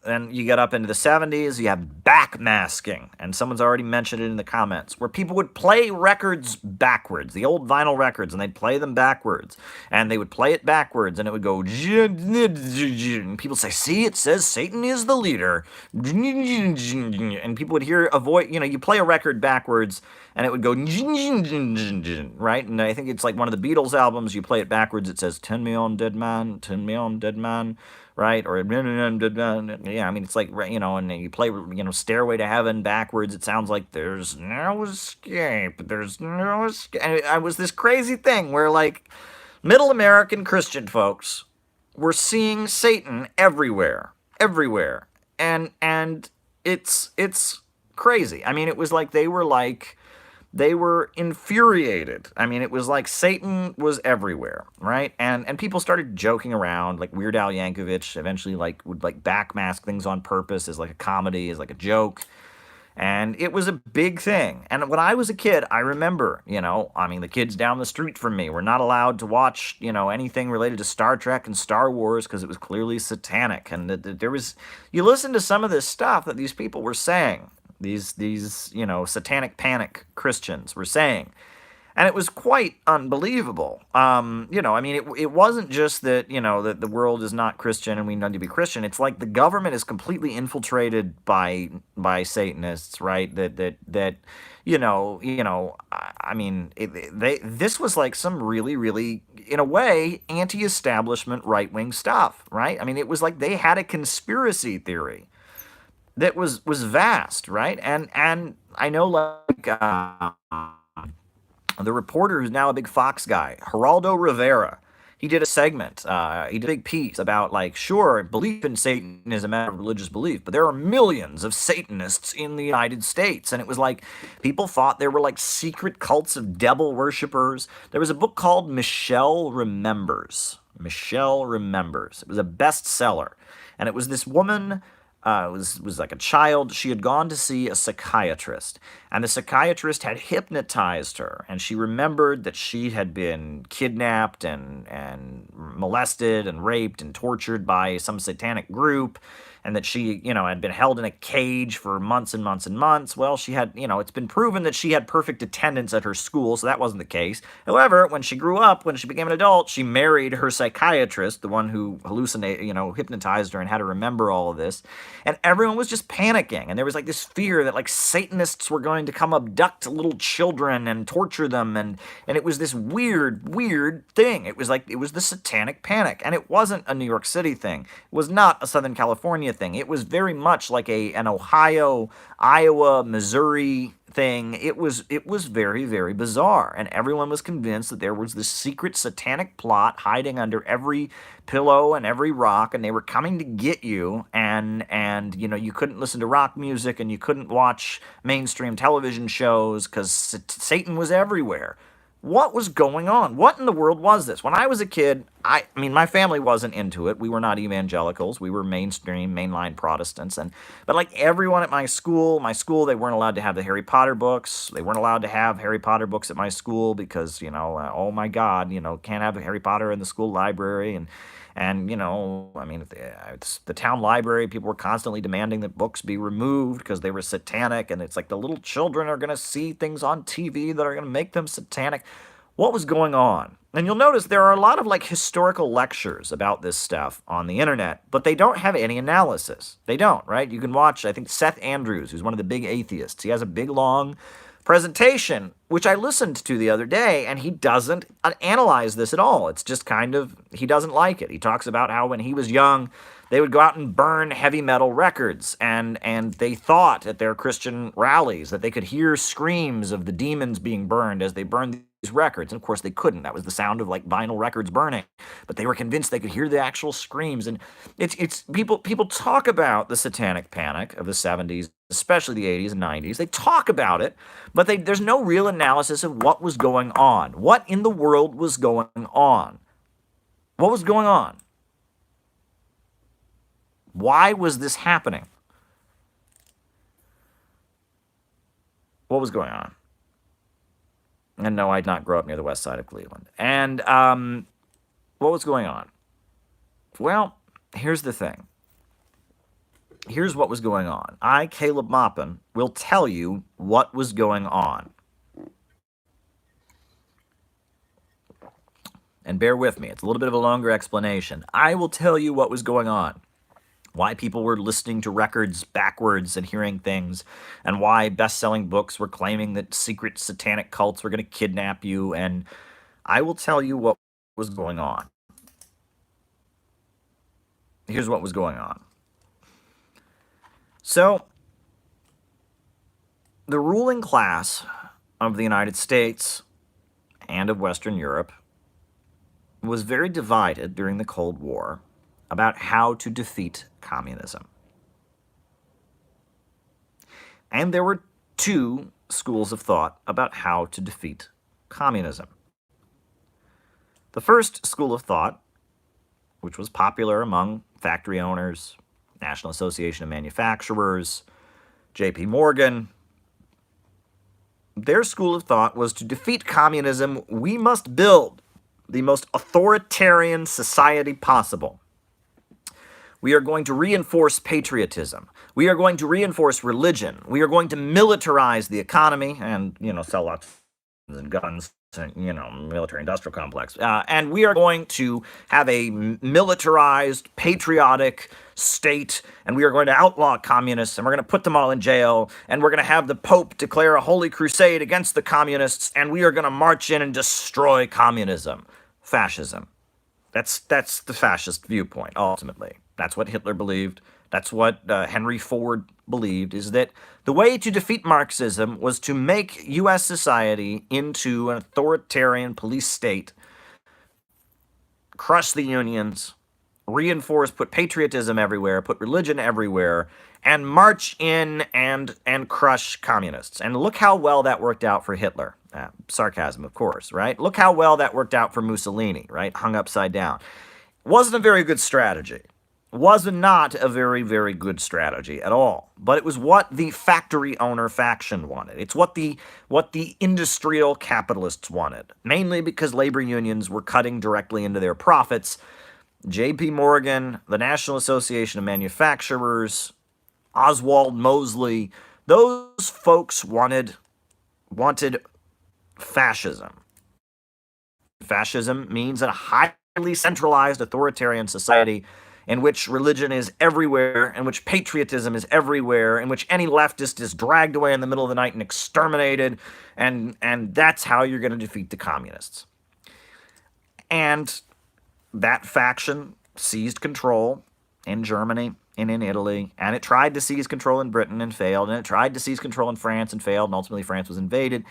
then you get up into the 70s, you have backmasking, and someone's already mentioned it in the comments, where people would play records backwards, the old vinyl records, and they'd play them backwards, and they would play it backwards, and it would go, and people say, see, it says Satan is the leader, and people would hear a voice, you play a record backwards, and it would go, right? And I think it's like one of the Beatles albums, you play it backwards, it says, 10 million dead man, 10 million dead man, right? Or yeah, I mean, it's like, and you play, Stairway to Heaven backwards. It sounds like there's no escape. There's no escape. And it was this crazy thing where, like, middle American Christian folks were seeing Satan everywhere, and it's crazy. I mean, it was like they were infuriated. I mean, it was like Satan was everywhere, right? And people started joking around, like Weird Al Yankovic eventually would backmask things on purpose as like a comedy, as like a joke. And it was a big thing. And when I was a kid, I remember, the kids down the street from me were not allowed to watch, anything related to Star Trek and Star Wars because it was clearly satanic. And you listen to some of this stuff that these people were saying, these satanic panic Christians were saying. And it was quite unbelievable. It wasn't just that, that the world is not Christian and we need to be Christian. It's like the government is completely infiltrated by Satanists, right? This was like some really, really, in a way, anti-establishment right-wing stuff, right? I mean, it was like they had a conspiracy theory that was vast, right? And I know, like, the reporter who's now a big Fox guy, Geraldo Rivera, he did a segment, he did a big piece about, like, sure, belief in Satan is a matter of religious belief, but there are millions of Satanists in the United States. And it was like, people thought there were, like, secret cults of devil worshippers. There was a book called Michelle Remembers. Michelle Remembers. It was a bestseller. And it was this woman, was like a child. She had gone to see a psychiatrist, and the psychiatrist had hypnotized her, and she remembered that she had been kidnapped and molested and raped and tortured by some satanic group, and that she, had been held in a cage for months and months and months. Well, she had, it's been proven that she had perfect attendance at her school, so that wasn't the case. However, when she grew up, when she became an adult, she married her psychiatrist, the one who hypnotized her and had her remember all of this. And everyone was just panicking, and there was like this fear that like Satanists were going to come abduct little children and torture them, and it was this weird thing. It was the satanic panic, and it wasn't a New York City thing. It was not a Southern California thing. It was very much like an Ohio, Iowa, Missouri thing. It was very, very bizarre, and everyone was convinced that there was this secret satanic plot hiding under every pillow and every rock, and they were coming to get you, and you couldn't listen to rock music, and you couldn't watch mainstream television shows because Satan was everywhere. What was going on? What in the world was this? When I was a kid, I mean, my family wasn't into it. We were not evangelicals. We were mainstream, mainline Protestants. But like everyone at my school, they weren't allowed to have the Harry Potter books. They weren't allowed to have Harry Potter books at my school because, oh my God, can't have Harry Potter in the school library. And the town library, people were constantly demanding that books be removed because they were satanic. And it's like the little children are going to see things on TV that are going to make them satanic. What was going on? And you'll notice there are a lot of like historical lectures about this stuff on the internet, but they don't have any analysis. They don't, right? You can watch, I think, Seth Andrews, who's one of the big atheists. He has a big, long presentation, which I listened to the other day, and he doesn't analyze this at all. It's just kind of, he doesn't like it. He talks about how when he was young, they would go out and burn heavy metal records, and they thought at their Christian rallies that they could hear screams of the demons being burned as they burned records. And of course they couldn't. That was the sound of like vinyl records burning. But they were convinced they could hear the actual screams. And it's people talk about the satanic panic of the 70s, especially the 80s and 90s. They talk about it, but there's no real analysis of what was going on. What in the world was going on? What was going on? Why was this happening? What was going on? And no, I did not grow up near the west side of Cleveland. And what was going on? Well, here's the thing. Here's what was going on. I, Caleb Maupin, will tell you what was going on. And bear with me. It's a little bit of a longer explanation. I will tell you what was going on. Why people were listening to records backwards and hearing things, and why best-selling books were claiming that secret satanic cults were going to kidnap you, and I will tell you what was going on. Here's what was going on. So, the ruling class of the United States and of Western Europe was very divided during the Cold War about how to defeat communism. And there were two schools of thought about how to defeat communism. The first school of thought, which was popular among factory owners, National Association of Manufacturers, J.P. Morgan, their school of thought was to defeat communism, we must build the most authoritarian society possible. We are going to reinforce patriotism. We are going to reinforce religion. We are going to militarize the economy and, sell lots of guns and, military industrial complex. And we are going to have a militarized, patriotic state, and we are going to outlaw communists, and we're going to put them all in jail, and we're going to have the Pope declare a holy crusade against the communists, and we are going to march in and destroy communism, fascism. That's the fascist viewpoint, ultimately. That's what Hitler believed. That's what Henry Ford believed, is that the way to defeat Marxism was to make U.S. society into an authoritarian police state, crush the unions, reinforce, put patriotism everywhere, put religion everywhere, and march in and crush communists. And look how well that worked out for Hitler. Sarcasm, of course, right? Look how well that worked out for Mussolini, right? Hung upside down. Wasn't a very good strategy. Was not a very, very good strategy at all. But it was what the factory owner faction wanted. It's what the industrial capitalists wanted. Mainly because labor unions were cutting directly into their profits. J.P. Morgan, the National Association of Manufacturers, Oswald Mosley, those folks wanted fascism. Fascism means a highly centralized authoritarian society in which religion is everywhere, in which patriotism is everywhere, in which any leftist is dragged away in the middle of the night and exterminated, and that's how you're going to defeat the communists. And that faction seized control in Germany and in Italy, and it tried to seize control in Britain and failed, and it tried to seize control in France and failed, and ultimately France was invaded.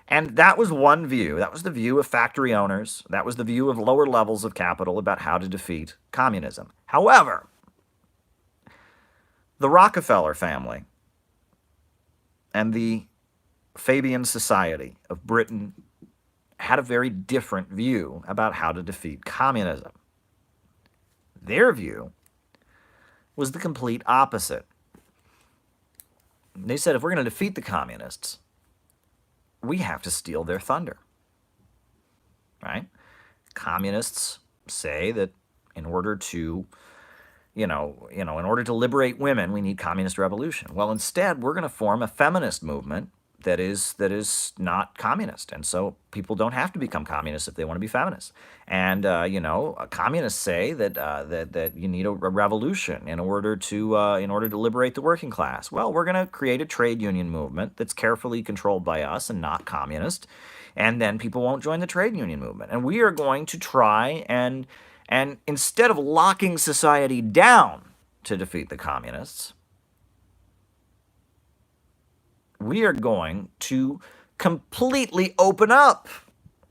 And that was one view. That was the view of factory owners. That was the view of lower levels of capital about how to defeat communism. However, the Rockefeller family and the Fabian Society of Britain had a very different view about how to defeat communism. Their view was the complete opposite. They said, if we're going to defeat the communists, we have to steal their thunder, right? Communists say that in order to, in order to liberate women, we need communist revolution. Well, instead, we're going to form a feminist movement that is not communist, and so people don't have to become communists if they want to be feminists. And communists say that you need a revolution in order to liberate the working class. Well, we're going to create a trade union movement that's carefully controlled by us and not communist, and then people won't join the trade union movement. And we are going to try and instead of locking society down to defeat the communists, we are going to completely open up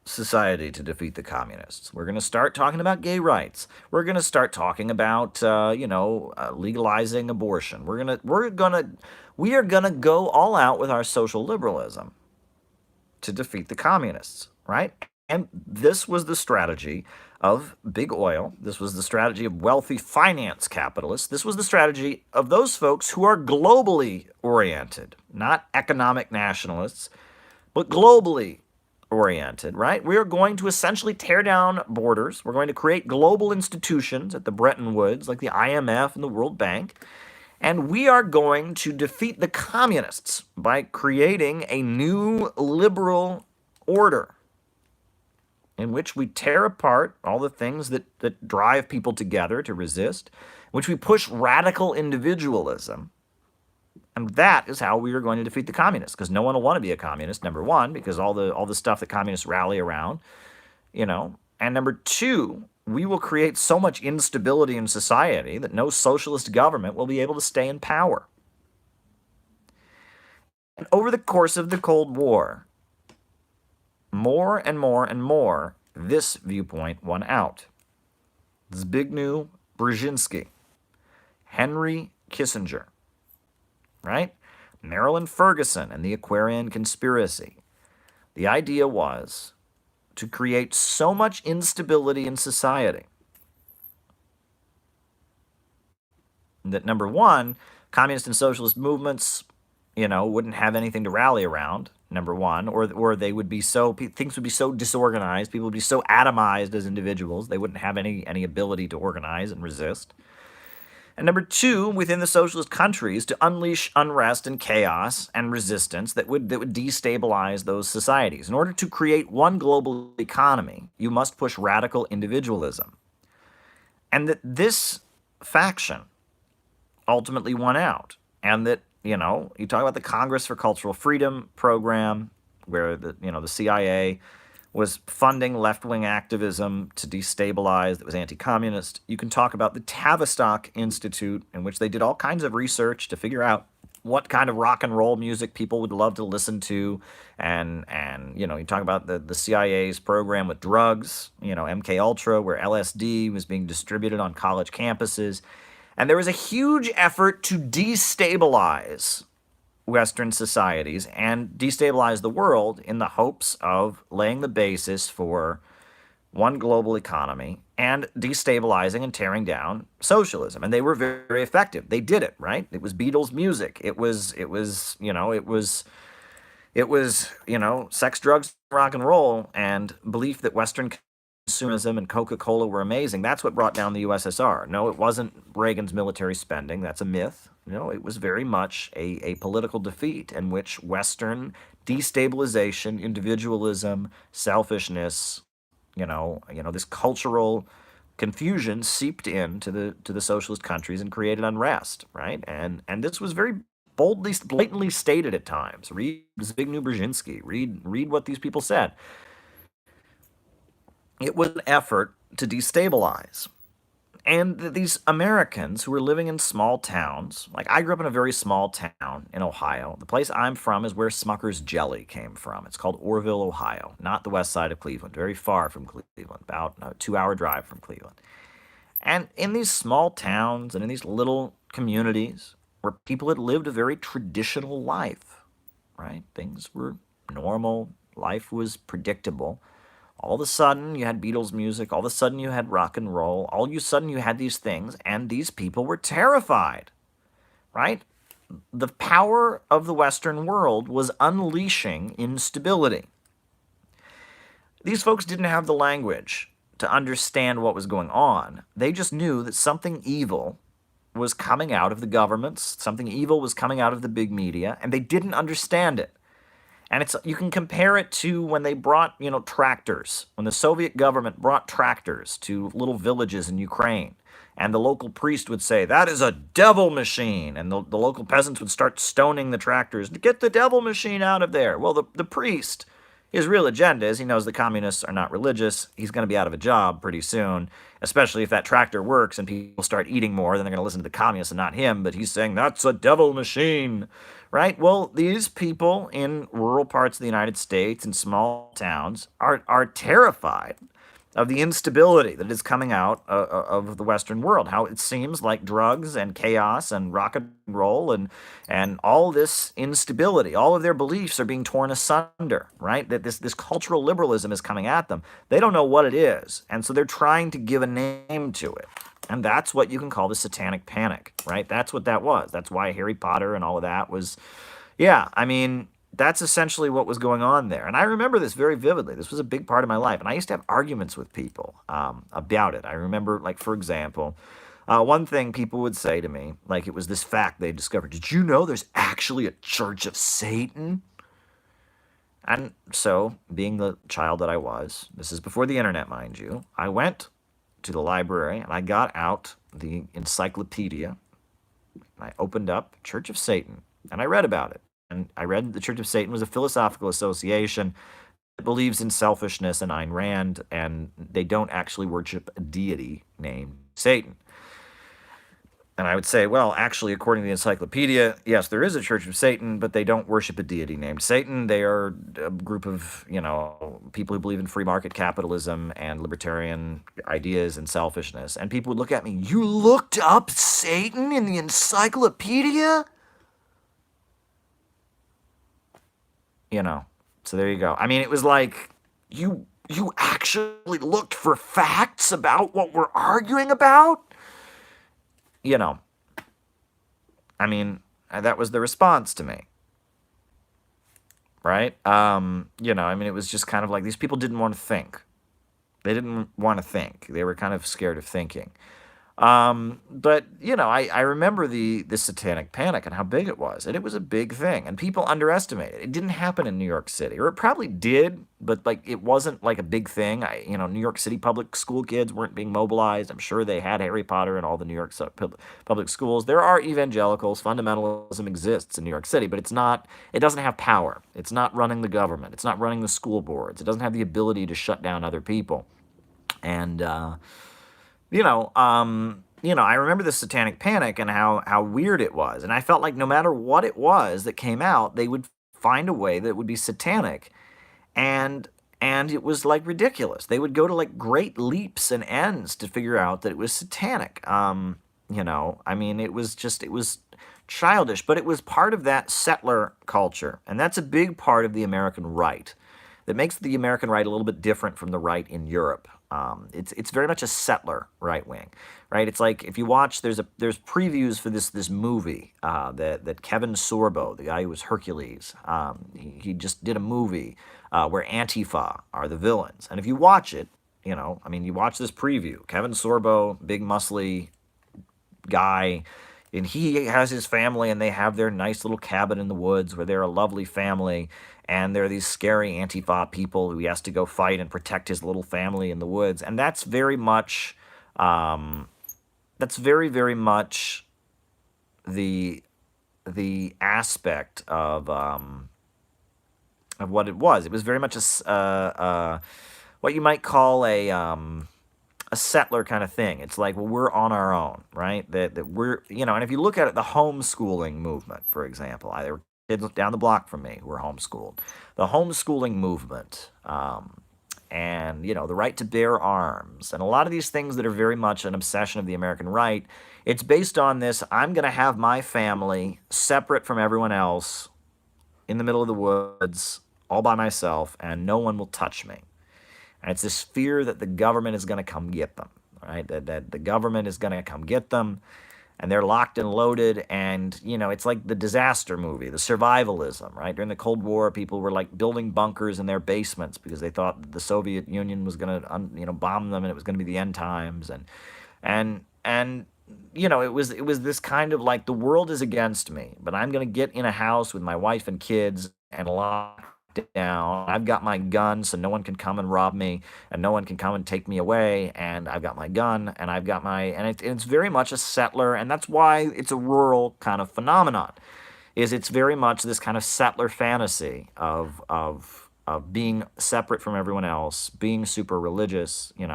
society to defeat the communists. We're going to start talking about gay rights. We're going to start talking about, legalizing abortion. We are gonna go all out with our social liberalism to defeat the communists, right? And this was the strategy of big oil. This was the strategy of wealthy finance capitalists. This was the strategy of those folks who are globally oriented, not economic nationalists, but globally oriented, right? We are going to essentially tear down borders. We're going to create global institutions at the Bretton Woods, like the IMF and the World Bank. And we are going to defeat the communists by creating a new liberal order in which we tear apart all the things that drive people together to resist, in which we push radical individualism. And that is how we are going to defeat the communists, because no one will want to be a communist, number one, because all the stuff that communists rally around, And number two, we will create so much instability in society that no socialist government will be able to stay in power. And over the course of the Cold War, more and more and more, this viewpoint won out. Zbigniew Brzezinski, Henry Kissinger, right? Marilyn Ferguson and the Aquarian Conspiracy. The idea was to create so much instability in society that, number one, communist and socialist movements, wouldn't have anything to rally around, number one, or they would be things would be so disorganized, people would be so atomized as individuals, they wouldn't have any ability to organize and resist. And number two, within the socialist countries, to unleash unrest and chaos and resistance that would destabilize those societies. In order to create one global economy, you must push radical individualism. And that this faction ultimately won out. And that, you talk about the Congress for Cultural Freedom program, where the CIA was funding left-wing activism to destabilize that was anti-communist. You can talk about the Tavistock Institute, in which they did all kinds of research to figure out what kind of rock and roll music people would love to listen to. And you talk about the CIA's program with drugs, MK Ultra, where LSD was being distributed on college campuses. And there was a huge effort to destabilize Western societies and destabilize the world in the hopes of laying the basis for one global economy and destabilizing and tearing down socialism. And they were very, very effective. They did it, right? It was Beatles music. It was sex, drugs, rock and roll, and belief that Western consumerism and Coca-Cola were amazing. That's what brought down the USSR. No, it wasn't Reagan's military spending. That's a myth. It was very much a political defeat in which Western destabilization, individualism, selfishness, this cultural confusion seeped into the socialist countries and created unrest, right? And this was very blatantly stated at times. Read Zbigniew Brzezinski. Read what these people said. It was an effort to destabilize. And these Americans who were living in small towns, like I grew up in a very small town in Ohio. The place I'm from is where Smucker's Jelly came from. It's called Orrville, Ohio, not the west side of Cleveland, very far from Cleveland, about a 2-hour drive from Cleveland. And in these small towns and in these little communities where people had lived a very traditional life, right? Things were normal, life was predictable. All of a sudden, you had Beatles music. All of a sudden, you had rock and roll. All of a sudden, you had these things, and these people were terrified, right? The power of the Western world was unleashing instability. These folks didn't have the language to understand what was going on. They just knew that something evil was coming out of the governments, something evil was coming out of the big media, and they didn't understand it. And you can compare it to when they brought, tractors, when the Soviet government brought tractors to little villages in Ukraine. And the local priest would say, that is a devil machine. And the local peasants would start stoning the tractors to get the devil machine out of there. Well, the priest, his real agenda is he knows the communists are not religious. He's going to be out of a job pretty soon, especially if that tractor works and people start eating more, then they're going to listen to the communists and not him. But he's saying that's a devil machine, right? Well, these people in rural parts of the United States, in small towns, are terrified of the instability that is coming out of the Western world. How it seems like drugs and chaos and rock and roll and all this instability, all of their beliefs are being torn asunder, right? That this cultural liberalism is coming at them. They don't know what it is, and so they're trying to give a name to it. And that's what you can call the satanic panic, right? That's what that was. That's why Harry Potter and all of that was, yeah, I mean, that's essentially what was going on there. And I remember this very vividly. This was a big part of my life. And I used to have arguments with people about it. I remember, like, for example, one thing people would say to me, like it was this fact they discovered. Did you know there's actually a Church of Satan? And so, being the child that I was, this is before the internet, mind you, I went to the library and I got out the encyclopedia. I opened up Church of Satan and I read about it. And I read the Church of Satan was a philosophical association that believes in selfishness and Ayn Rand, and they don't actually worship a deity named Satan. And I would say, well, actually, according to the encyclopedia, yes, there is a Church of Satan, but they don't worship a deity named Satan. They are a group of, people who believe in free market capitalism and libertarian ideas and selfishness. And people would look at me, you looked up Satan in the encyclopedia? So there you go. I mean, it was like, you actually looked for facts about what we're arguing about? I mean, that was the response to me, right? I mean, it was just kind of like these people didn't want to think. They didn't want to think. They were kind of scared of thinking. But I remember the satanic panic and how big it was, and it was a big thing, and people underestimate it. It didn't happen in New York City, or it probably did, but like it wasn't like a big thing. New York City public school kids weren't being mobilized. I'm sure they had Harry Potter in all the New York public schools. There are evangelicals. Fundamentalism exists in New York City, but it doesn't have power. It's not running the government. It's not running the school boards. It doesn't have the ability to shut down other people. And I remember the satanic panic and how weird it was. And I felt like no matter what it was that came out, they would find a way that would be satanic. And it was like ridiculous. They would go to like great leaps and ends to figure out that it was satanic. I mean, it was childish, but it was part of that settler culture. And that's a big part of the American right that makes the American right a little bit different from the right in Europe. It's very much a settler right wing, right? It's like if you watch, there's previews for this movie that Kevin Sorbo, the guy who was Hercules, he just did a movie where Antifa are the villains, and if you watch it, you watch this preview. Kevin Sorbo, big muscly guy. And he has his family, and they have their nice little cabin in the woods where they're a lovely family. And there are these scary Antifa people who he has to go fight and protect his little family in the woods. And that's very much, very much the aspect of what it was. It was very much what you might call a settler kind of thing. It's like, well, we're on our own, right? That we're, and if you look at it, the homeschooling movement, for example, there were kids down the block from me who were homeschooled. The homeschooling movement, and, the right to bear arms, and a lot of these things that are very much an obsession of the American right, it's based on this, I'm going to have my family separate from everyone else in the middle of the woods, all by myself, and no one will touch me. And it's this fear that the government is going to come get them, right? That the government is going to come get them, and they're locked and loaded. And, it's like the disaster movie, the survivalism, right? During the Cold War, people were like building bunkers in their basements because they thought the Soviet Union was going to, bomb them, and it was going to be the end times. And it was this kind of like, the world is against me, but I'm going to get in a house with my wife and kids and lock down. I've got my gun, so no one can come and rob me, and no one can come and take me away. And I've got my gun, and I've got it's very much a settler, and that's why it's a rural kind of phenomenon. It's very much this kind of settler fantasy of of being separate from everyone else, being super religious. You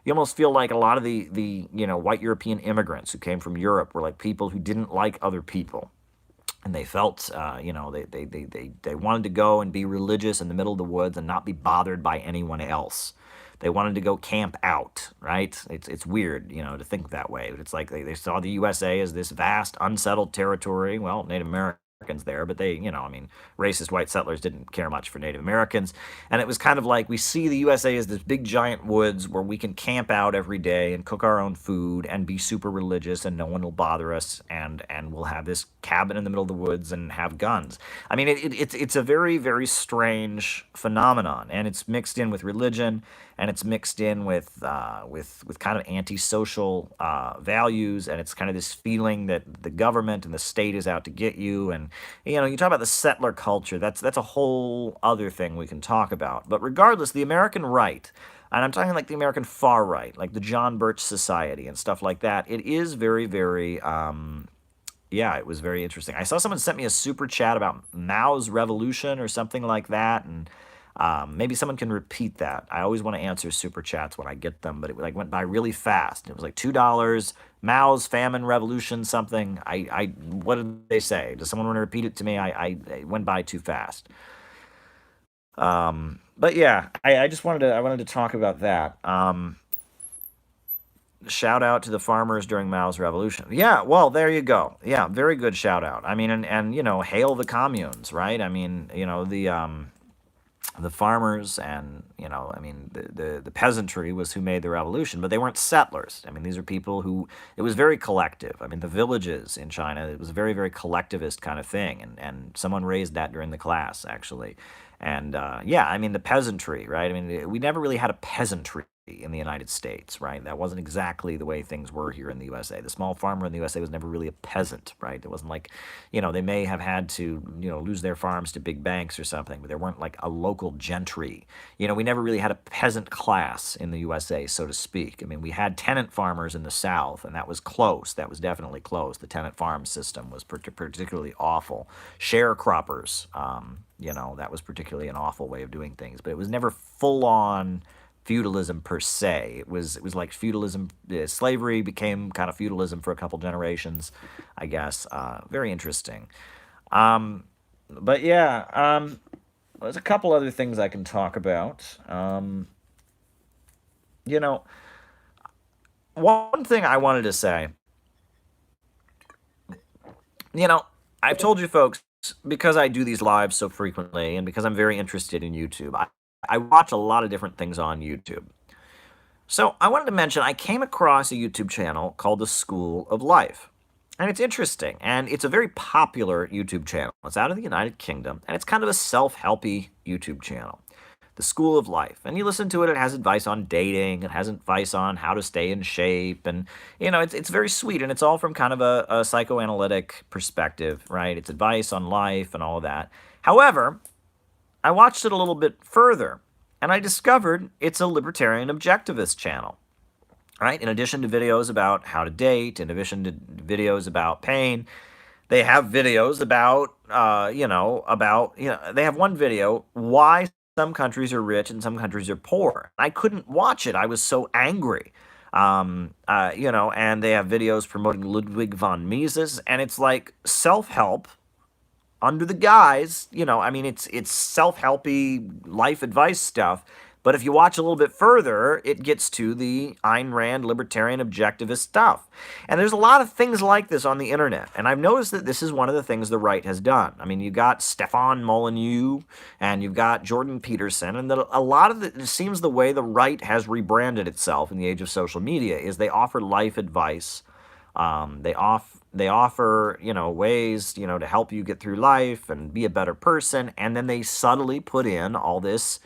almost feel like a lot of the white European immigrants who came from Europe were like people who didn't like other people, and they felt, they wanted to go and be religious in the middle of the woods and not be bothered by anyone else. They wanted to go camp out, right? It's weird, to think that way. But it's like they saw the USA as this vast, unsettled territory. Well, Native Americans there, but they, racist white settlers didn't care much for Native Americans. And it was kind of like we see the USA as this big giant woods where we can camp out every day and cook our own food and be super religious and no one will bother us, and we'll have this cabin in the middle of the woods and have guns. I mean, it's a very, very strange phenomenon, and it's mixed in with religion, and it's mixed in with kind of antisocial values, and it's kind of this feeling that the government and the state is out to get you. And you talk about the settler culture. That's a whole other thing we can talk about. But regardless, the American right, and I'm talking like the American far right, like the John Birch Society and stuff like that. It is very, very. Yeah, it was very interesting. I saw someone sent me a super chat about Mao's revolution or something like that, and maybe someone can repeat that. I always want to answer super chats when I get them, but it like went by really fast. It was like $2. Mao's famine revolution something. What did they say? Does someone want to repeat it to me? It went by too fast. But yeah, I wanted to talk about that. Shout out to the farmers during Mao's revolution. Yeah, well, there you go. Yeah, very good shout out. I mean, and hail the communes, right? I mean, the farmers and the peasantry was who made the revolution, but they weren't settlers. I mean, these are people who, it was very collective. I mean, the villages in China, it was a very, very collectivist kind of thing, and someone raised that during the class, actually. And yeah, I mean, the peasantry, right? I mean, we never really had a peasantry in the United States, right? That wasn't exactly the way things were here in the USA. The small farmer in the USA was never really a peasant, right? It wasn't like, they may have had to, lose their farms to big banks or something, but there weren't like a local gentry. We never really had a peasant class in the USA, so to speak. I mean, we had tenant farmers in the South, and that was close. That was definitely close. The tenant farm system was particularly awful. Sharecroppers, that was particularly an awful way of doing things, but it was never full on feudalism per se. It was like feudalism. Slavery became kind of feudalism for a couple generations, I guess. Very interesting. But yeah, there's a couple other things I can talk about. You know, One thing I wanted to say, you know, I've told you folks, because I do these lives so frequently and because I'm very interested in YouTube, I watch a lot of different things on YouTube. So I wanted to mention I came across a YouTube channel called The School of Life. And it's interesting, and it's a very popular YouTube channel. It's out of the United Kingdom, and it's kind of a self-helpy YouTube channel. The School of Life. And you listen to it, it has advice on dating, it has advice on how to stay in shape, and, it's very sweet, and it's all from kind of a psychoanalytic perspective, right? It's advice on life and all of that. However, I watched it a little bit further, and I discovered it's a libertarian objectivist channel. Right? In addition to videos about how to date, in addition to videos about pain, they have videos about, they have one video, why some countries are rich and some countries are poor. I couldn't watch it. I was so angry. And they have videos promoting Ludwig von Mises, and it's like self-help under the guise, it's self-helpy life advice stuff. But if you watch a little bit further, it gets to the Ayn Rand libertarian objectivist stuff. And there's a lot of things like this on the internet. And I've noticed that this is one of the things the right has done. I mean, you've got Stefan Molyneux and you've got Jordan Peterson. And a lot of it seems the way the right has rebranded itself in the age of social media is they offer life advice. They offer, ways, to help you get through life and be a better person. And then they subtly put in all this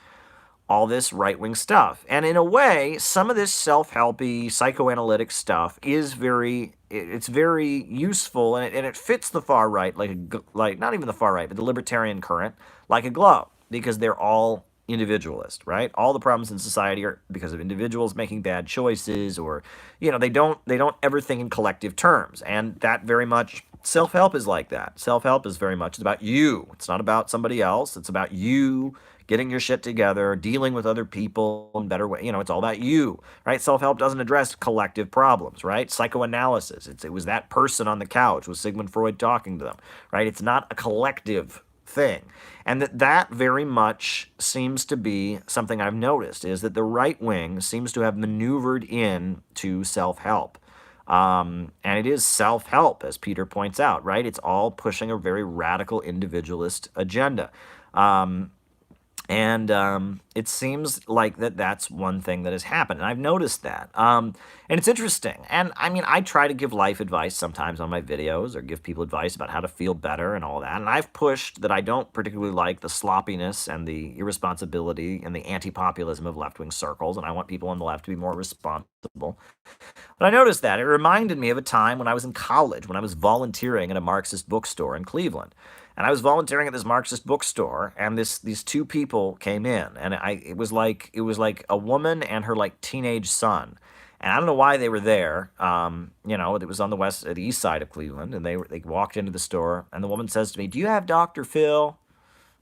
right-wing stuff. And in a way, some of this self-helpy, psychoanalytic stuff is very useful, and it fits the far right, like not even the far right, but the libertarian current, like a glove, because they're all individualist, right? All the problems in society are because of individuals making bad choices, or, they don't ever think in collective terms. And that very much Self-help is like that. Self-help is very much about you. It's not about somebody else. It's about you getting your shit together, dealing with other people in better way. It's all about you, right? Self-help doesn't address collective problems, right? Psychoanalysis. It was that person on the couch with Sigmund Freud talking to them, right? It's not a collective thing. And that very much seems to be something I've noticed, is that the right wing seems to have maneuvered in to self-help. And it is self-help, as Peter points out, right? It's all pushing a very radical individualist agenda. And it seems like that's one thing that has happened. And I've noticed that. And it's interesting. And I mean, I try to give life advice sometimes on my videos or give people advice about how to feel better and all that. And I've pushed that I don't particularly like the sloppiness and the irresponsibility and the anti-populism of left-wing circles. And I want people on the left to be more responsible. But I noticed that. It reminded me of a time when I was in college, when I was volunteering at a Marxist bookstore in Cleveland. And I was volunteering at this Marxist bookstore, and these two people came in, and it was like a woman and her like teenage son, and I don't know why they were there. It was on the east side of Cleveland, and they walked into the store, and the woman says to me, "Do you have Dr. Phil?"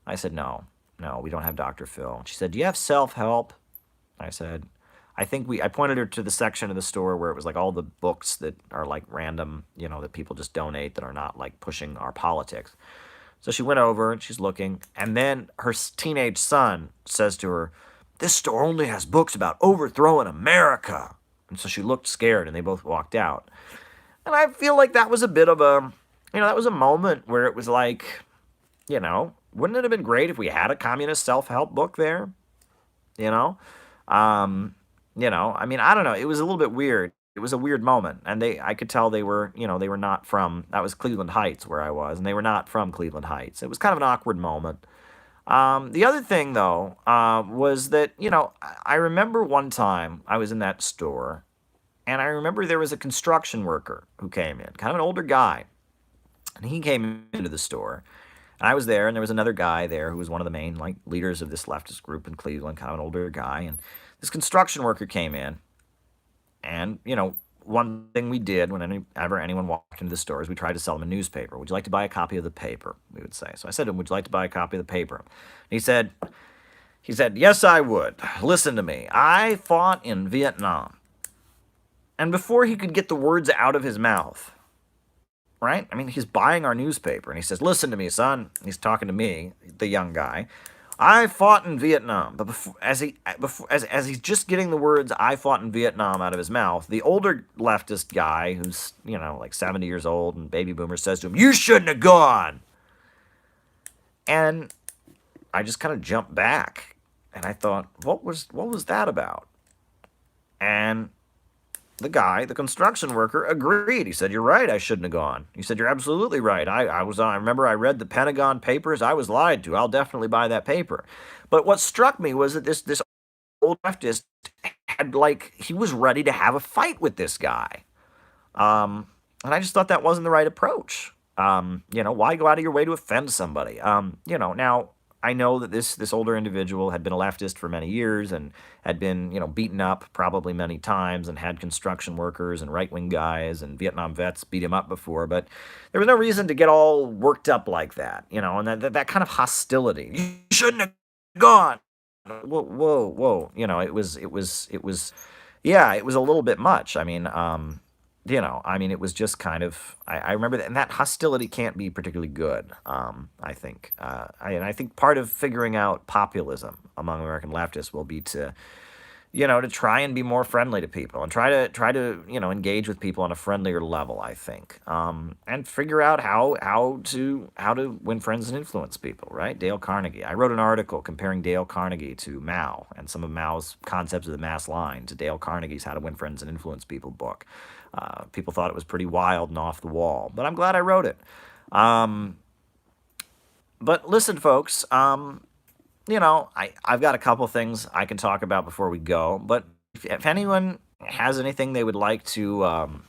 I said, "No, we don't have Dr. Phil." She said, "Do you have self-help?" I said, I pointed her to the section of the store where it was like all the books that are like random, that people just donate that are not like pushing our politics. So she went over and she's looking, and then her teenage son says to her, "This store only has books about overthrowing America." And so she looked scared, and they both walked out. And I feel like that was a bit of that was a moment where it was like, wouldn't it have been great if we had a communist self-help book there? I mean, I don't know. It was a little bit weird. It was a weird moment, and I could tell they were not from, that was Cleveland Heights where I was, and they were not from Cleveland Heights. It was kind of an awkward moment. The other thing, though, was that, I remember one time I was in that store, and I remember there was a construction worker who came in, kind of an older guy, and he came into the store, and I was there, and there was another guy there who was one of the main, like, leaders of this leftist group in Cleveland, kind of an older guy, and this construction worker came in, and, one thing we did whenever anyone walked into the store is we tried to sell them a newspaper. "Would you like to buy a copy of the paper?" we would say. So I said to him, "Would you like to buy a copy of the paper?" And he said, "Yes, I would. Listen to me. I fought in Vietnam." And before he could get the words out of his mouth, right? I mean, he's buying our newspaper, and he says, "Listen to me, son." He's talking to me, the young guy. "I fought in Vietnam." But as he's just getting the words "I fought in Vietnam" out of his mouth, the older leftist guy, who's, like 70 years old and baby boomer, says to him, "You shouldn't have gone." And I just kind of jumped back, and I thought, what was that about? And the construction worker, agreed. He said, "You're right, I shouldn't have gone." He said, "You're absolutely right. I remember I read the Pentagon Papers. I was lied to. I'll definitely buy that paper." But what struck me was that this old leftist had, like, he was ready to have a fight with this guy. And I just thought that wasn't the right approach. Why go out of your way to offend somebody? Now, I know that this older individual had been a leftist for many years and had been, beaten up probably many times and had construction workers and right-wing guys and Vietnam vets beat him up before, but there was no reason to get all worked up like that, and that kind of hostility. "You shouldn't have gone." Whoa. It was, yeah, it was a little bit much. I mean, it was just kind of, I remember that, and that hostility can't be particularly good, I think. I think part of figuring out populism among American leftists will be to try and be more friendly to people and try to engage with people on a friendlier level, I think, and figure out how to win friends and influence people, right? Dale Carnegie. I wrote an article comparing Dale Carnegie to Mao and some of Mao's concepts of the mass line to Dale Carnegie's How to Win Friends and Influence People book. People thought it was pretty wild and off the wall, but I'm glad I wrote it. But listen, folks, I've got a couple things I can talk about before we go, but if anyone has anything they would like to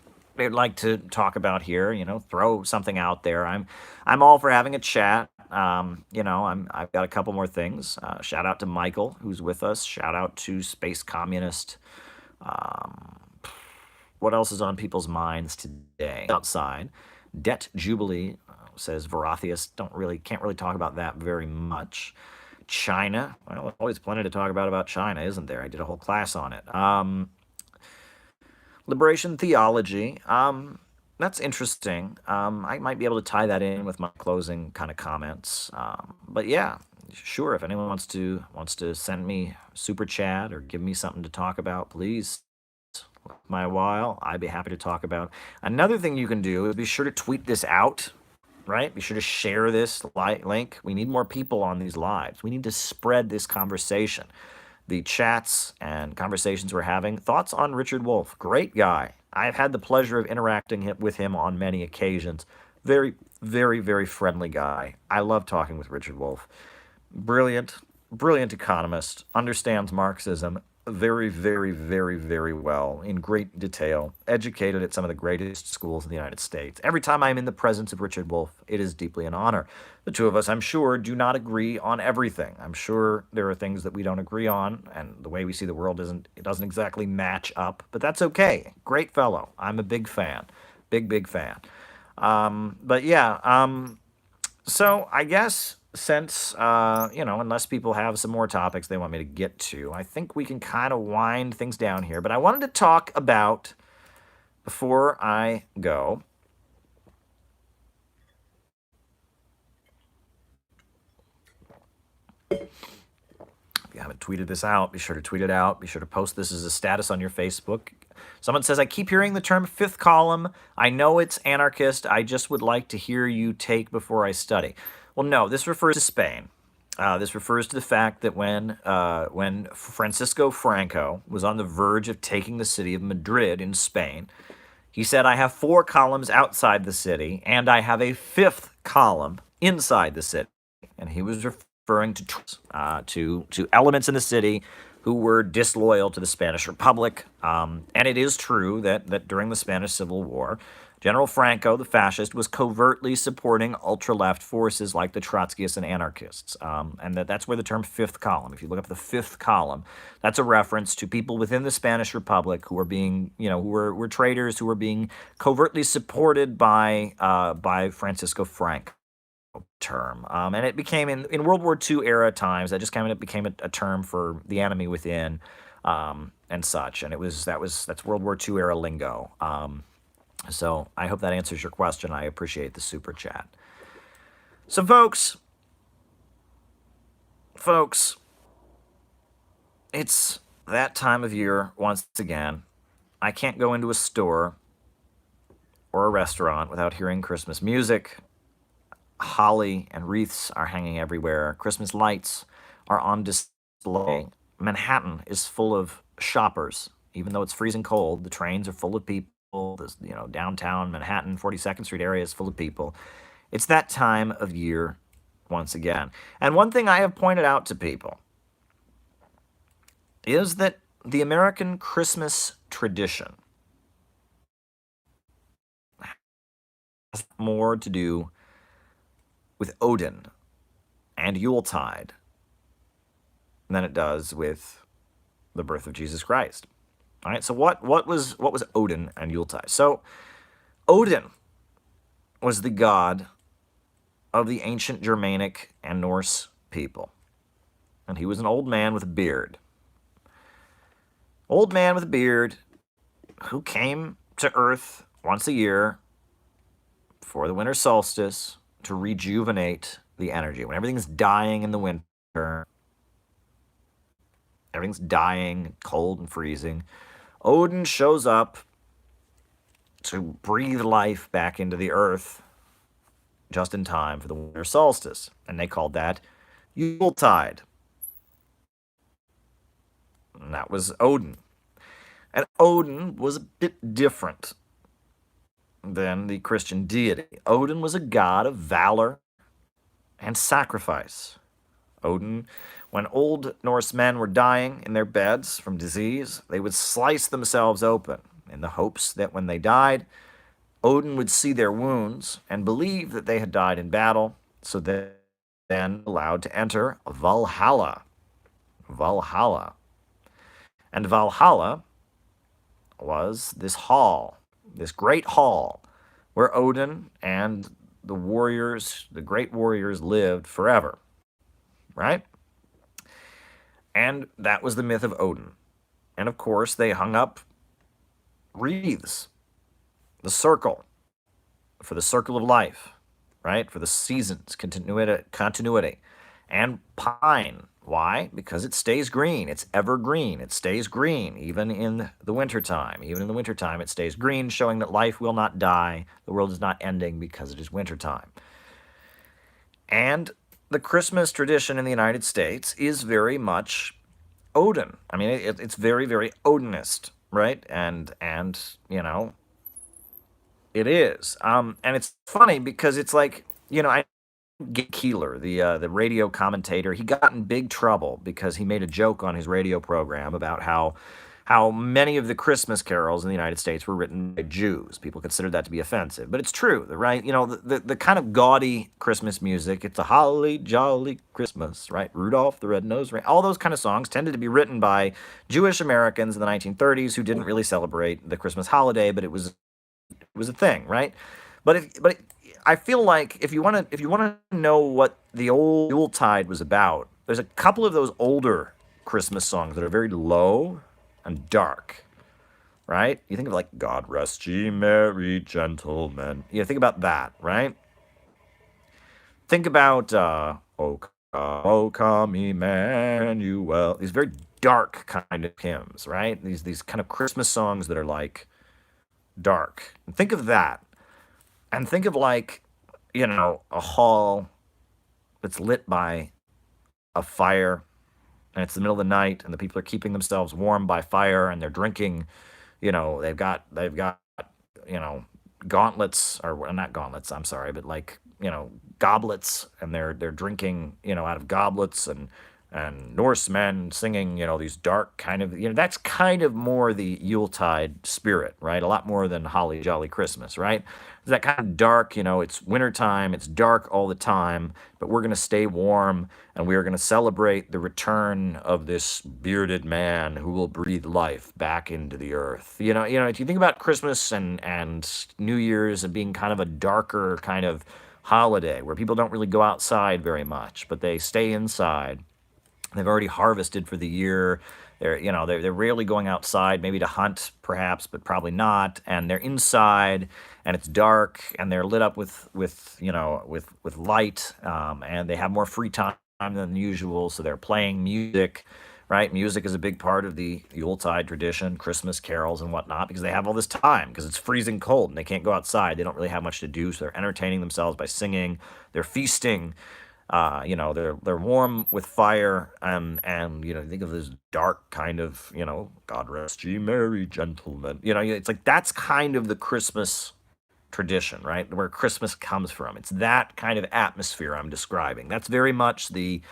talk about here, throw something out there. I'm all for having a chat. I've got a couple more things. Shout out to Michael, who's with us. Shout out to Space Communist. What else is on people's minds today outside? Debt Jubilee, says Veratheus. Can't really talk about that very much. China, well, always plenty to talk about China, isn't there? I did a whole class on it. Liberation theology. That's interesting. I might be able to tie that in with my closing kind of comments. But yeah, sure. If anyone wants to send me super chat or give me something to talk about, please. My while, I'd be happy to talk about. Another thing you can do is be sure to tweet this out. Right? Be sure to share this link. We need more people on these lives. We need to spread this conversation. The chats and conversations we're having. Thoughts on Richard Wolff? Great guy. I've had the pleasure of interacting with him on many occasions. Very, very, very friendly guy. I love talking with Richard Wolff. Brilliant, brilliant economist. Understands Marxism very, very, very, very well, in great detail, educated at some of the greatest schools in the United States. Every time I'm in the presence of Richard Wolff, it is deeply an honor. The two of us, I'm sure, do not agree on everything. I'm sure there are things that we don't agree on, and the way we see the world doesn't exactly match up, but that's okay. Great fellow. I'm a big fan. Big, big fan. But yeah, so I guess since unless people have some more topics they want me to get to, I think we can kind of wind things down here. But I wanted to talk about, before I go, if you haven't tweeted this out, be sure to tweet it out. Be sure to post this as a status on your Facebook. Someone says, I keep hearing the term fifth column. I know it's anarchist. I just would like to hear you take before I study. Well, no, this refers to Spain. This refers to the fact that when Francisco Franco was on the verge of taking the city of Madrid in Spain, he said, I have 4 columns outside the city, and I have a 5th column inside the city. And he was referring to elements in the city who were disloyal to the Spanish Republic. And it is true that during the Spanish Civil War, General Franco, the fascist, was covertly supporting ultra-left forces like the Trotskyists and anarchists. And that's where the term fifth column, if you look up the fifth column, that's a reference to people within the Spanish Republic who were being, who were traitors, who were being covertly supported by Francisco Franco term. And it became, in World War II era times, that just kind of became a term for the enemy within and such. And that's World War II era lingo. So I hope that answers your question. I appreciate the super chat. So folks, it's that time of year once again. I can't go into a store or a restaurant without hearing Christmas music. Holly and wreaths are hanging everywhere. Christmas lights are on display. Manhattan is full of shoppers. Even though it's freezing cold, the trains are full of people. This, downtown Manhattan, 42nd Street area is full of people. It's that time of year once again. And one thing I have pointed out to people is that the American Christmas tradition has more to do with Odin and Yuletide than it does with the birth of Jesus Christ. All right, so what was Odin and Yuletide? So Odin was the god of the ancient Germanic and Norse people. And he was an old man with a beard. Old man with a beard who came to Earth once a year for the winter solstice to rejuvenate the energy. When everything's dying in the winter, everything's dying, cold and freezing, Odin shows up to breathe life back into the earth just in time for the winter solstice. And they called that Yuletide. And that was Odin. And Odin was a bit different than the Christian deity. Odin was a god of valor and sacrifice. Odin, when old Norse men were dying in their beds from disease, they would slice themselves open in the hopes that when they died, Odin would see their wounds and believe that they had died in battle, so that then allowed to enter Valhalla. Valhalla. And Valhalla was this hall, this great hall, where Odin and the warriors, the great warriors, lived forever, right? And that was the myth of Odin. And of course, they hung up wreaths, the circle, for the circle of life, right? For the seasons, continuity. And pine. Why? Because it stays green. It's evergreen. It stays green, even in the wintertime. Even in the wintertime, it stays green, showing that life will not die. The world is not ending because it is wintertime. And the Christmas tradition in the United States is very much Odin. I mean, it's very, very Odinist, right? And it is. And it's funny because it's like, I Keeler, the radio commentator, he got in big trouble because he made a joke on his radio program about how many of the Christmas carols in the United States were written by Jews. People considered that to be offensive, but it's true, right? The kind of gaudy Christmas music, it's a holly jolly Christmas, right? Rudolph the Red-Nosed Reindeer, all those kind of songs tended to be written by Jewish Americans in the 1930s who didn't really celebrate the Christmas holiday, but it was a thing, right? I feel like if you want to know what the old Yuletide was about, there's a couple of those older Christmas songs that are very low and dark, right? You think of like God Rest Ye Merry Gentlemen. You think about that, right? Think about O Come Emmanuel. These very dark kind of hymns, right? These kind of Christmas songs that are like dark. And think of that. And think of like, a hall that's lit by a fire, and it's the middle of the night, and the people are keeping themselves warm by fire, and they're drinking, they've got, gauntlets, or well, not gauntlets, I'm sorry, but like, goblets, and they're drinking, out of goblets, and Norsemen singing, these dark kind of, that's kind of more the Yuletide spirit, right? A lot more than Holly Jolly Christmas, right? It's that kind of dark, it's wintertime, it's dark all the time, but we're going to stay warm, and we are going to celebrate the return of this bearded man who will breathe life back into the earth. If you think about Christmas and New Year's and being kind of a darker kind of holiday where people don't really go outside very much, but they stay inside. They've already harvested for the year. They're rarely going outside, maybe to hunt, perhaps, but probably not. And they're inside, and it's dark, and they're lit up with light, and they have more free time than usual. So they're playing music, right? Music is a big part of the Yuletide tradition, Christmas carols and whatnot, because they have all this time because it's freezing cold and they can't go outside. They don't really have much to do, so they're entertaining themselves by singing. They're feasting. They're warm with fire, and think of this dark kind of, God rest ye merry gentlemen. It's like that's kind of the Christmas tradition, right? Where Christmas comes from. It's that kind of atmosphere I'm describing. That's very much the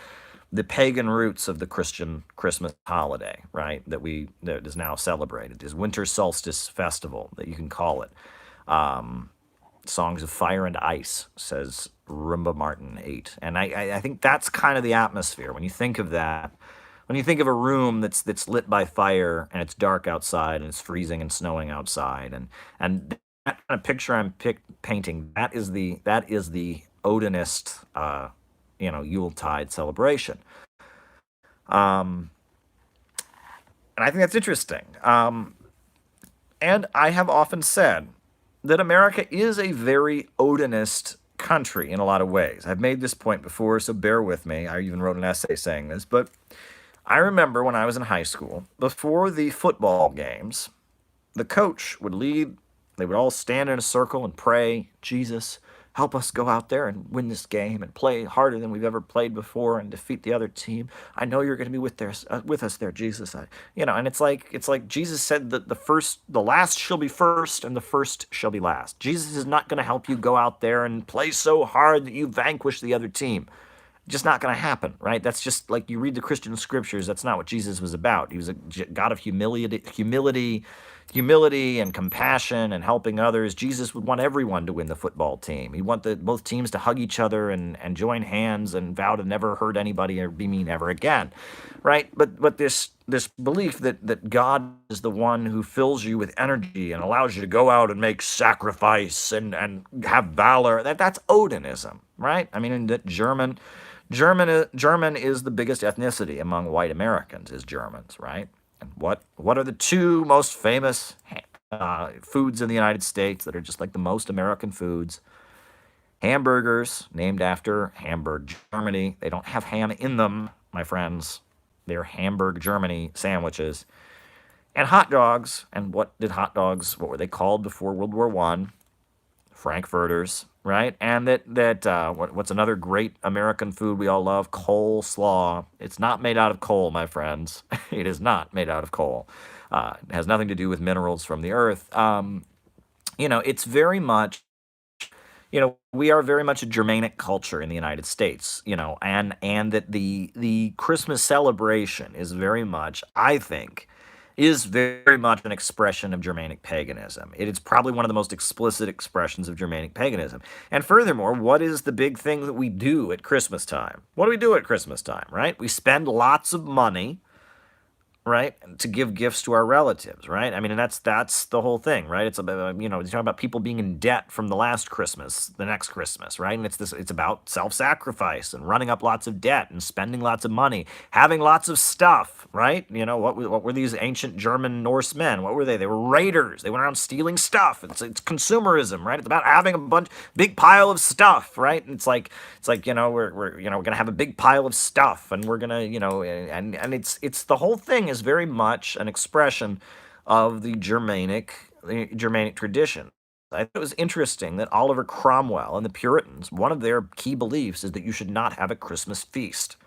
pagan roots of the Christian Christmas holiday, right? That is now celebrated, is winter solstice festival, that you can call it. Songs of Fire and Ice, says Rumba Martin 8. And I think that's kind of the atmosphere. When you think of that, when you think of a room that's lit by fire and it's dark outside and it's freezing and snowing outside, and that kind of picture I'm painting, that is the Odinist, Yuletide celebration. And I think that's interesting. And I have often said that America is a very Odinist country in a lot of ways. I've made this point before, so bear with me. I even wrote an essay saying this, but I remember when I was in high school, before the football games, the coach would lead, they would all stand in a circle and pray, Jesus, help us go out there and win this game and play harder than we've ever played before and defeat the other team. I know you're going to be with us there, Jesus. And it's like Jesus said that the last shall be first and the first shall be last. Jesus is not going to help you go out there and play so hard that you vanquish the other team. Just not going to happen, right? That's just like you read the Christian scriptures. That's not what Jesus was about. He was a God of humility and compassion and helping others. Jesus would want everyone to win the football team. He'd want both teams to hug each other and join hands and vow to never hurt anybody or be mean ever again, right? But this this belief that God is the one who fills you with energy and allows you to go out and make sacrifice and have valor. That's Odinism, right? I mean, and that German is the biggest ethnicity among white Americans, is Germans, right? And what are the two most famous foods in the United States that are just like the most American foods? Hamburgers, named after Hamburg, Germany. They don't have ham in them, my friends. They're Hamburg, Germany sandwiches. And hot dogs. And what were they called before World War One? Frankfurters, right? And what's another great American food we all love? Coleslaw. It's not made out of coal, my friends. It is not made out of coal. It has nothing to do with minerals from the earth. It's very much, we are very much a Germanic culture in the United States, and that the Christmas celebration is very much, I think, is very much an expression of Germanic paganism. It is probably one of the most explicit expressions of Germanic paganism. And furthermore, what is the big thing that we do at Christmas time? What do we do at Christmas time, right? We spend lots of money, right, to give gifts to our relatives, right? I mean, and that's the whole thing, right? It's about, you're talking about people being in debt from the last Christmas, the next Christmas, right? And it's about self-sacrifice and running up lots of debt and spending lots of money, having lots of stuff, right? What were these ancient German Norsemen? What were they? They were raiders. They went around stealing stuff. It's consumerism, right? It's about having a big pile of stuff, right? And it's like we're gonna have a big pile of stuff, and we're gonna and it's the whole thing is very much an expression of the Germanic tradition. I thought it was interesting that Oliver Cromwell and the Puritans, one of their key beliefs is that you should not have a Christmas feast.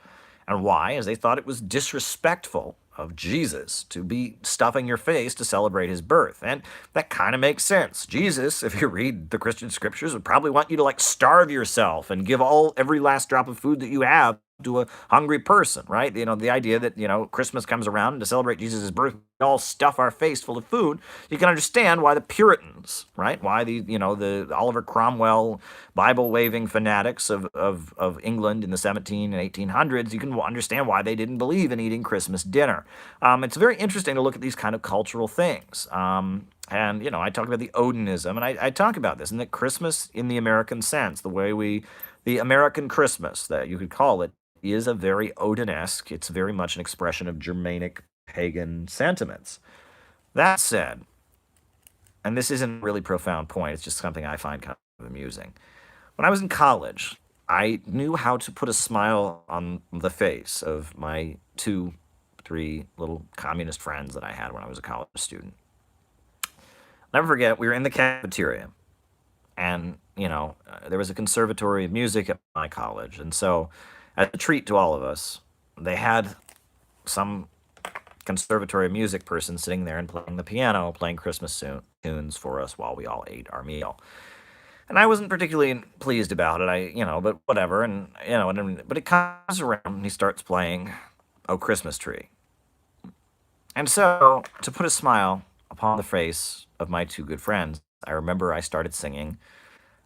And why? As they thought it was disrespectful of Jesus to be stuffing your face to celebrate his birth. And that kind of makes sense. Jesus, if you read the Christian scriptures, would probably want you to like starve yourself and give every last drop of food that you have to a hungry person, right? The idea that, Christmas comes around and to celebrate Jesus' birth, we all stuff our face full of food. You can understand why the Puritans, right? Why the Oliver Cromwell Bible-waving fanatics of England in the 17 and 1800s, you can understand why they didn't believe in eating Christmas dinner. It's very interesting to look at these kind of cultural things. And, I talk about the Odinism, and I talk about this, and that Christmas in the American sense, the American Christmas, that you could call it, is a very Odinesque. It's very much an expression of Germanic pagan sentiments. That said, and this isn't a really profound point, it's just something I find kind of amusing. When I was in college, I knew how to put a smile on the face of my 3 little communist friends that I had when I was a college student. Never forget, we were in the cafeteria, and there was a conservatory of music at my college, and so as a treat to all of us, they had some conservatory music person sitting there and playing the piano, playing Christmas tunes for us while we all ate our meal. And I wasn't particularly pleased about it. But whatever. But it comes around and he starts playing "Oh Christmas Tree." And so, to put a smile upon the face of my 2 good friends, I remember I started singing,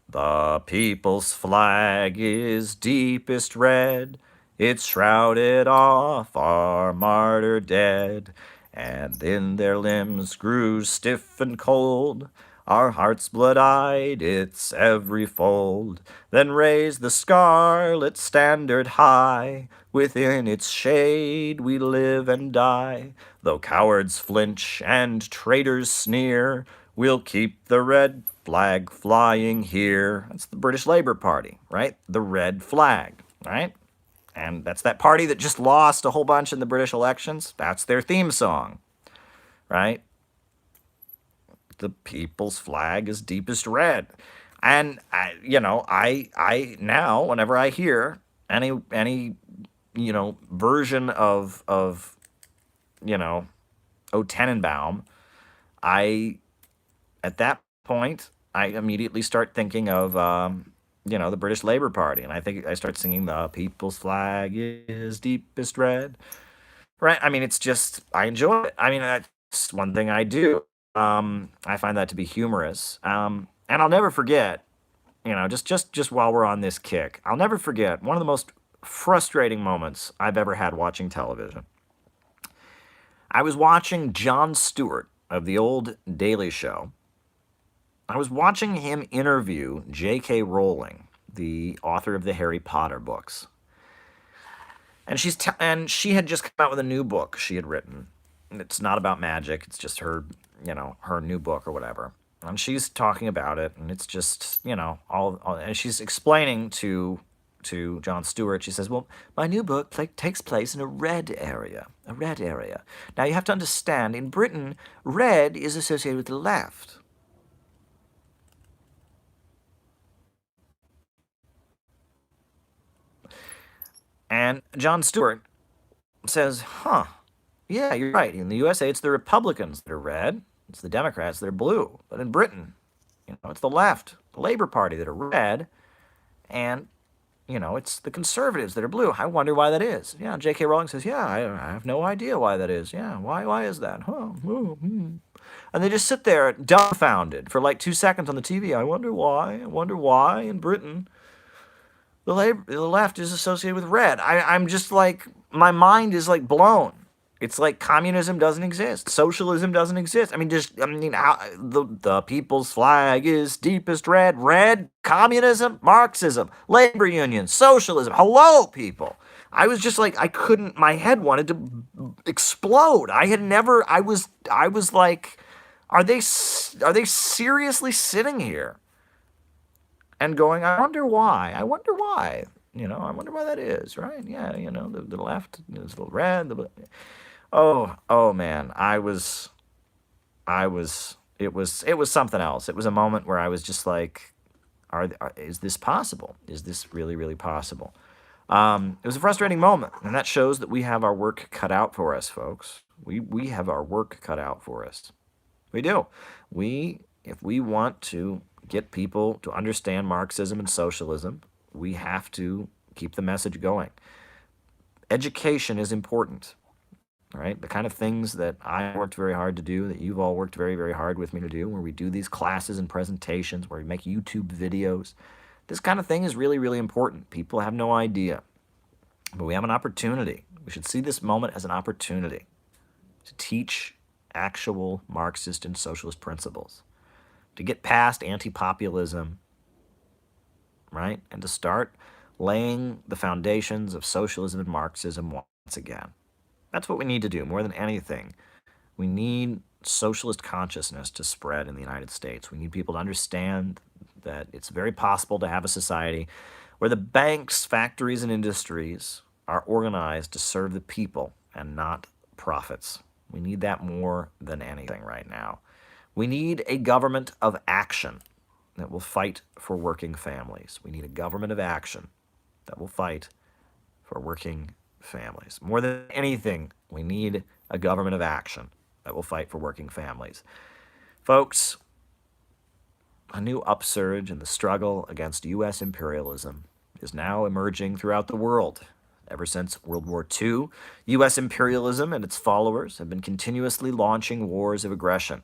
"The people's flag is deepest red. It's shrouded off our martyr dead. And in their limbs grew stiff and cold. Our hearts blood-eyed its every fold. Then raise the scarlet standard high. Within its shade we live and die. Though cowards flinch and traitors sneer, we'll keep the red flag flying here." That's the British Labour Party, right? The red flag, right? And that's that party that just lost a whole bunch in the British elections. That's their theme song, right? The people's flag is deepest red. And I now, whenever I hear any version of O Tenenbaum, I at that point I immediately start thinking of the British Labour Party, and I start singing "The people's flag is deepest red." Right? I mean, it's just I enjoy it. I mean, that's one thing I do. I find that to be humorous. And I'll never forget. Just while we're on this kick, I'll never forget one of the most frustrating moments I've ever had watching television. I was watching Jon Stewart of the old Daily Show. I was watching him interview J.K. Rowling, the author of the Harry Potter books. And and she had just come out with a new book she had written. It's not about magic. It's just her, her new book or whatever. And she's talking about it, and it's just, and she's explaining to Jon Stewart. She says, "Well, my new book takes place in a red area, a red area. Now you have to understand, in Britain, red is associated with the left." And Jon Stewart says, "Huh, yeah, you're right. In the USA, it's the Republicans that are red. It's the Democrats that are blue. But in Britain, it's the left, the Labour Party that are red, and it's the conservatives that are blue. I wonder why that is." Yeah, J.K. Rowling says, "Yeah, I have no idea why that is. Yeah, why is that? Huh? And they just sit there dumbfounded for like 2 seconds on the TV. I wonder why. I wonder why in Britain the left is associated with red. I'm just like, my mind is like blown. It's like communism doesn't exist. Socialism doesn't exist. How, the people's flag is deepest red. Red, communism, Marxism, labor unions, socialism. Hello, people. I was just like, I couldn't, my head wanted to explode. I was like, are they seriously sitting here and going, I wonder why. I wonder why. I wonder why that is, right? Yeah, the left is the red. Oh man, it was something else. It was a moment where I was just like, is this possible? Is this really, really possible? It was a frustrating moment, and that shows that we have our work cut out for us, folks. We have our work cut out for us. We do. If we want to get people to understand Marxism and socialism, we have to keep the message going. Education is important, right? The kind of things that I worked very hard to do, that you've all worked very, very hard with me to do, where we do these classes and presentations, where we make YouTube videos. This kind of thing is really, really important. People have no idea. But we have an opportunity. We should see this moment as an opportunity to teach actual Marxist and socialist principles, to get past anti-populism, right? And to start laying the foundations of socialism and Marxism once again. That's what we need to do more than anything. We need socialist consciousness to spread in the United States. We need people to understand that it's very possible to have a society where the banks, factories, and industries are organized to serve the people and not profits. We need that more than anything right now. We need a government of action that will fight for working families. We need a government of action that will fight for working families. More than anything, we need a government of action that will fight for working families. Folks, a new upsurge in the struggle against U.S. imperialism is now emerging throughout the world. Ever since World War II, U.S. imperialism and its followers have been continuously launching wars of aggression.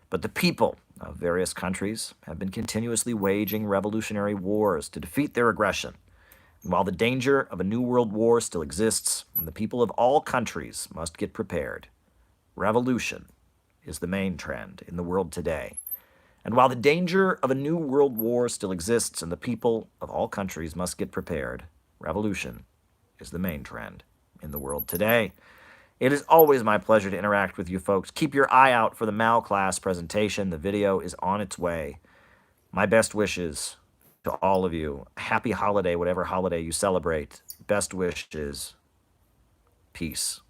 But the people of various countries have been continuously waging revolutionary wars to defeat their aggression. And while the danger of a new world war still exists, and the people of all countries must get prepared, revolution is the main trend in the world today. And while the danger of a new world war still exists and the people of all countries must get prepared, revolution is the main trend in the world today. It is always my pleasure to interact with you folks. Keep your eye out for the Mao class presentation. The video is on its way. My best wishes to all of you. Happy holiday, whatever holiday you celebrate. Best wishes. Peace.